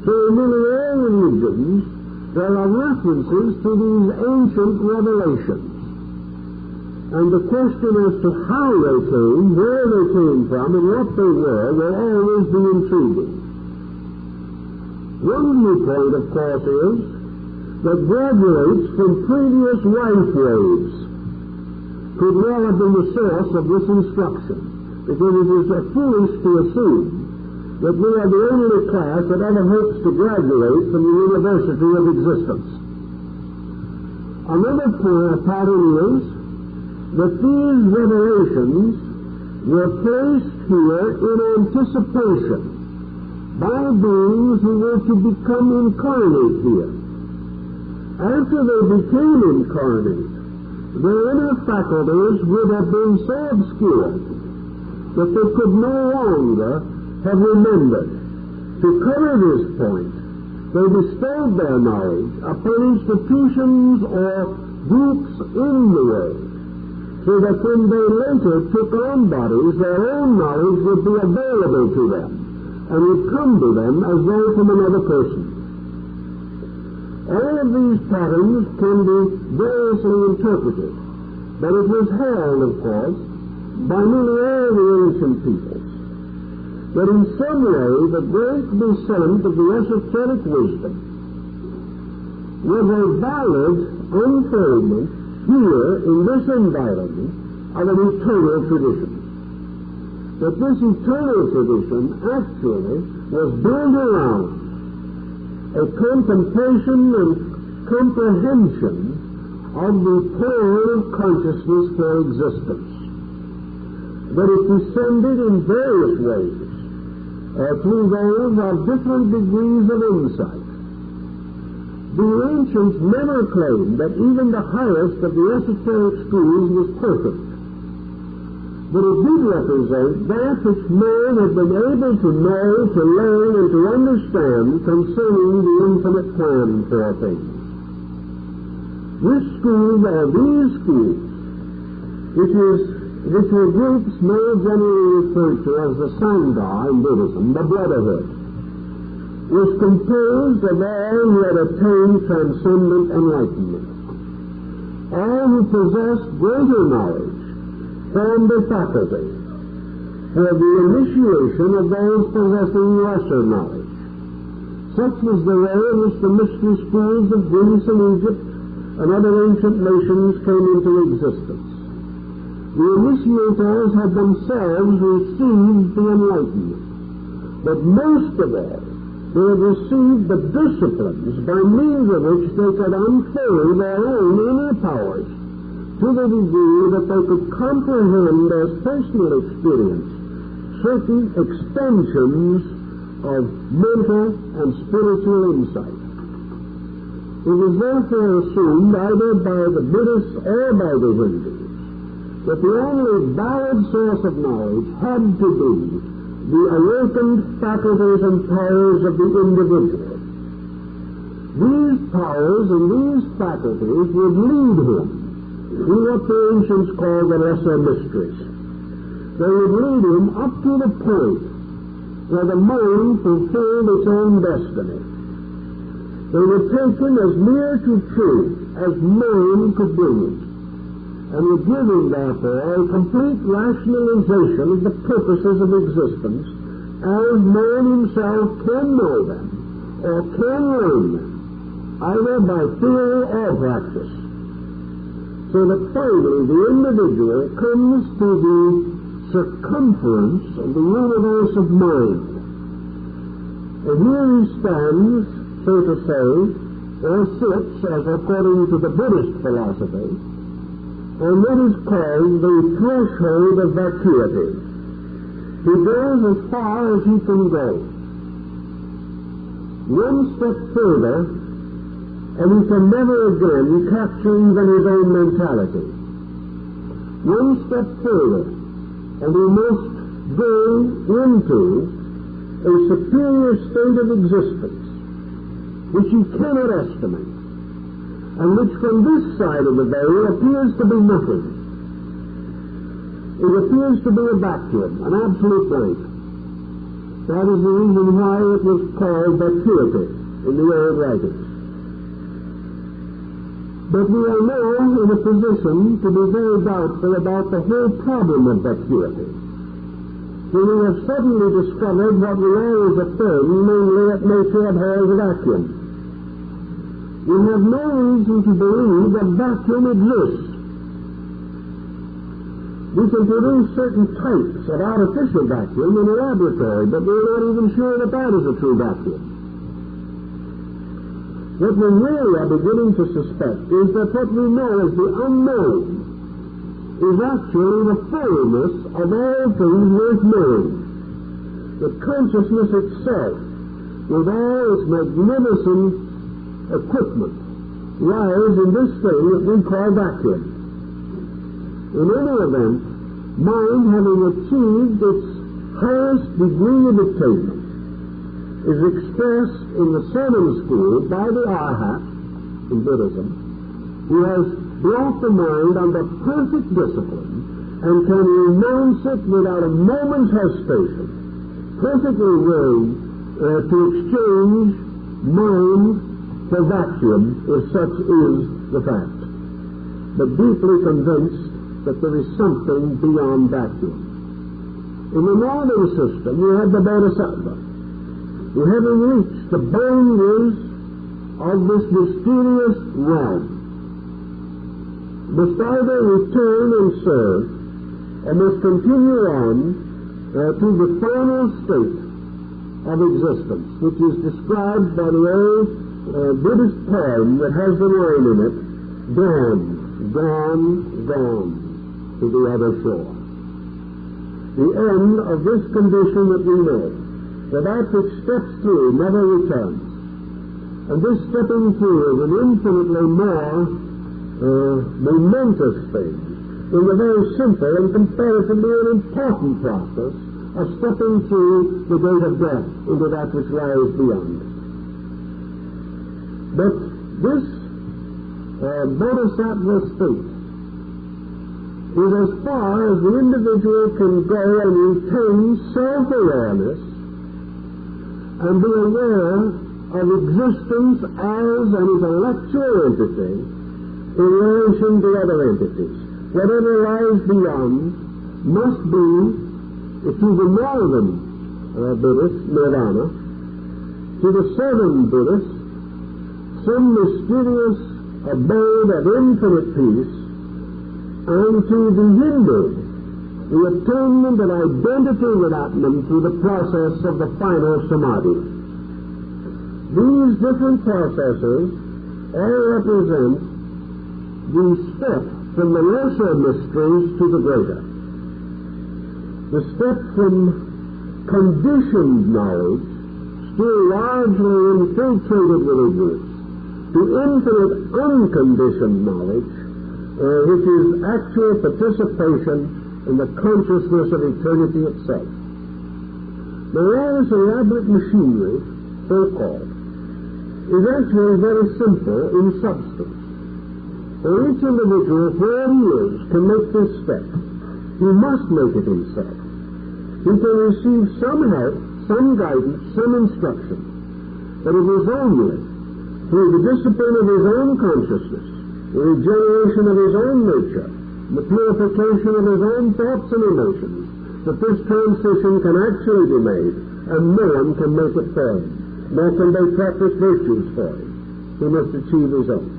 So in nearly all religions, there are references to these ancient revelations. And the question as to how they came, where they came from, and what they were will always be intriguing. One viewpoint, of course, is that graduates from previous life waves could well have been the source of this instruction, because it is foolish to assume that we are the only class that ever hopes to graduate from the University of Existence. Another pattern is that these revelations were placed here in anticipation by beings who were to become incarnate here. After they became incarnate, their inner faculties would have been so obscured that they could no longer have remembered. To cover this point, they bestowed their knowledge upon institutions or groups in the world, so that when they later took on bodies, their own knowledge would be available to them, and would come to them as though from another person. All of these patterns can be variously interpreted, but it was held, of course, by nearly all the ancient peoples, that in some way the great descent of the esoteric wisdom was a valid unfoldment here in this environment of an eternal tradition. That this eternal tradition actually was built around a contemplation and comprehension of the plan of consciousness for existence. That it descended in various ways through those of different degrees of insight. The ancients never claimed that even the highest of the esoteric schools was perfect, but it did represent that which man had been able to know, to learn, and to understand concerning the infinite plan for things. This school, or these schools, which were groups now generally referred to as the Sangha in Buddhism, the Brotherhood, was composed of all who had attained transcendent enlightenment. All who possessed greater knowledge formed a faculty for the initiation of those possessing lesser knowledge. Such was the way in which the mystery schools of Greece and Egypt and other ancient nations came into existence. The initiators had themselves received the enlightenment, but most of all, They had received the disciplines by means of which they could unfold their own inner powers to the degree that they could comprehend as personal experience certain extensions of mental and spiritual insight. It was therefore assumed, either by the Buddhists or by the Hindus, that the only valid source of knowledge had to be the awakened faculties and powers of the individual. These powers and these faculties would lead him to what the ancients called the lesser mysteries. They would lead him up to the point where the mind fulfilled its own destiny. They would take him as near to truth as man could bring him, and would give him, therefore, a complete rationalization of the purposes of existence as man himself can know them, or can learn them, either by theory or practice, so that finally the individual comes to the circumference of the universe of mind. And here he stands, so to say, or sits, as according to the Buddhist philosophy, on what is called the threshold of vacuity. He goes as far as he can go. One step further, and he can never again capture even his own mentality. One step further, and he must go into a superior state of existence, which he cannot estimate, and which from this side of the veil appears to be nothing. It appears to be a vacuum, an absolute blank. That is the reason why it was called vacuity in the old writings. But we are now in a position to be very doubtful about the whole problem of vacuity. For we have suddenly discovered what we always affirmed, namely that nature abhors a vacuum. We have no reason to believe that vacuum exists. We can produce certain types of artificial vacuum in a laboratory, but we're not even sure that that is a true vacuum. What we really are beginning to suspect is that what we know as the unknown is actually the fullness of all things worth knowing. The consciousness itself, with all its magnificent equipment, lies in this thing that we call vacuum. In any event, mind having achieved its highest degree of attainment is expressed in the Seven School by the Arhat in Buddhism, who has brought the mind under perfect discipline and can renounce it without a moment's hesitation, perfectly willing to exchange mind for vacuum if such is the fact, but deeply convinced that there is something beyond vacuum. In the northern system, we have the Bodhisattva, who having reached the boundaries of this mysterious realm, must either return and serve, or must continue on to the final state of existence, which is described by the old Buddhist poem that has the line in it, gone, gone, gone, to the other shore. The end of this condition that we know, that which steps through never returns. And this stepping through is an infinitely more momentous thing than the very simple and comparatively unimportant process of stepping through the gate of death into that which lies beyond. But this Bodhisattva state is as far as the individual can go and retain self-awareness and be aware of existence as an intellectual entity in relation to other entities. Whatever lies beyond must be, to the northern Buddhist, nirvana, to the southern Buddhist, some mysterious abode of infinite peace, and to the Hindu, the attainment of identity with Atman through the process of the final samadhi. These different processes all represent the step from the lesser mysteries to the greater. The step from conditioned knowledge, still largely infiltrated with ignorance, to infinite unconditioned knowledge, which is actual participation in the consciousness of eternity itself. Now, all this elaborate machinery, so-called, is actually very simple in substance. For each individual, where he is, can make this step. He must make it himself. He can receive some help, some guidance, some instruction, but it is only through the discipline of his own consciousness, the regeneration of his own nature, the purification of his own thoughts and emotions, that this transition can actually be made, and no one can make it for him, nor can they practice virtues for him. He must achieve his own.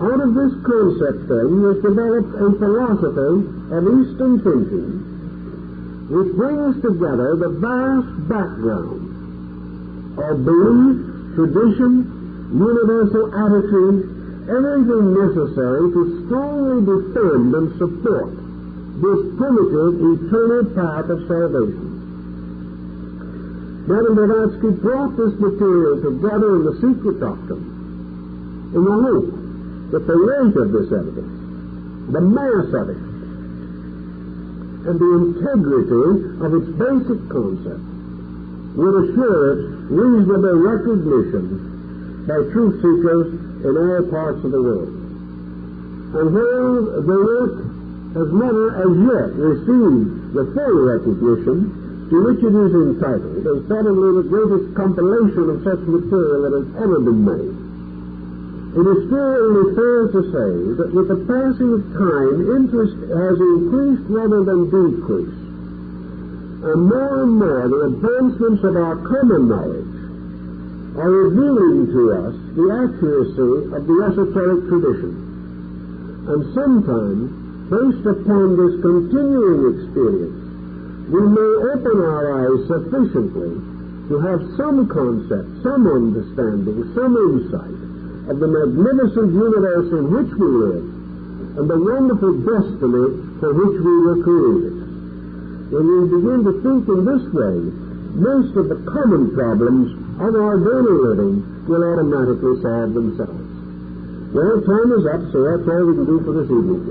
Out of this concept, then, was developed a philosophy of Eastern thinking, which brings together the vast background of belief, tradition, universal attitude, everything necessary to strongly defend and support this primitive, eternal path of salvation. Madame Blavatsky brought this material together in the secret doctrine in the hope that the weight of this evidence, the mass of it, and the integrity of its basic concept would assure its reasonable recognition by truth seekers in all parts of the world. And while the work has never as yet received the full recognition to which it is entitled, as probably the greatest compilation of such material that has ever been made, it is still only fair to say that with the passing of time, interest has increased rather than decreased. And more the advancements of our common knowledge are revealing to us the accuracy of the esoteric tradition. And sometimes, based upon this continuing experience, we may open our eyes sufficiently to have some concept, some understanding, some insight of the magnificent universe in which we live and the wonderful destiny for which we were created. When we begin to think in this way, most of the common problems of our daily living will automatically solve themselves. Well, time is up, so that's all we can do for this evening.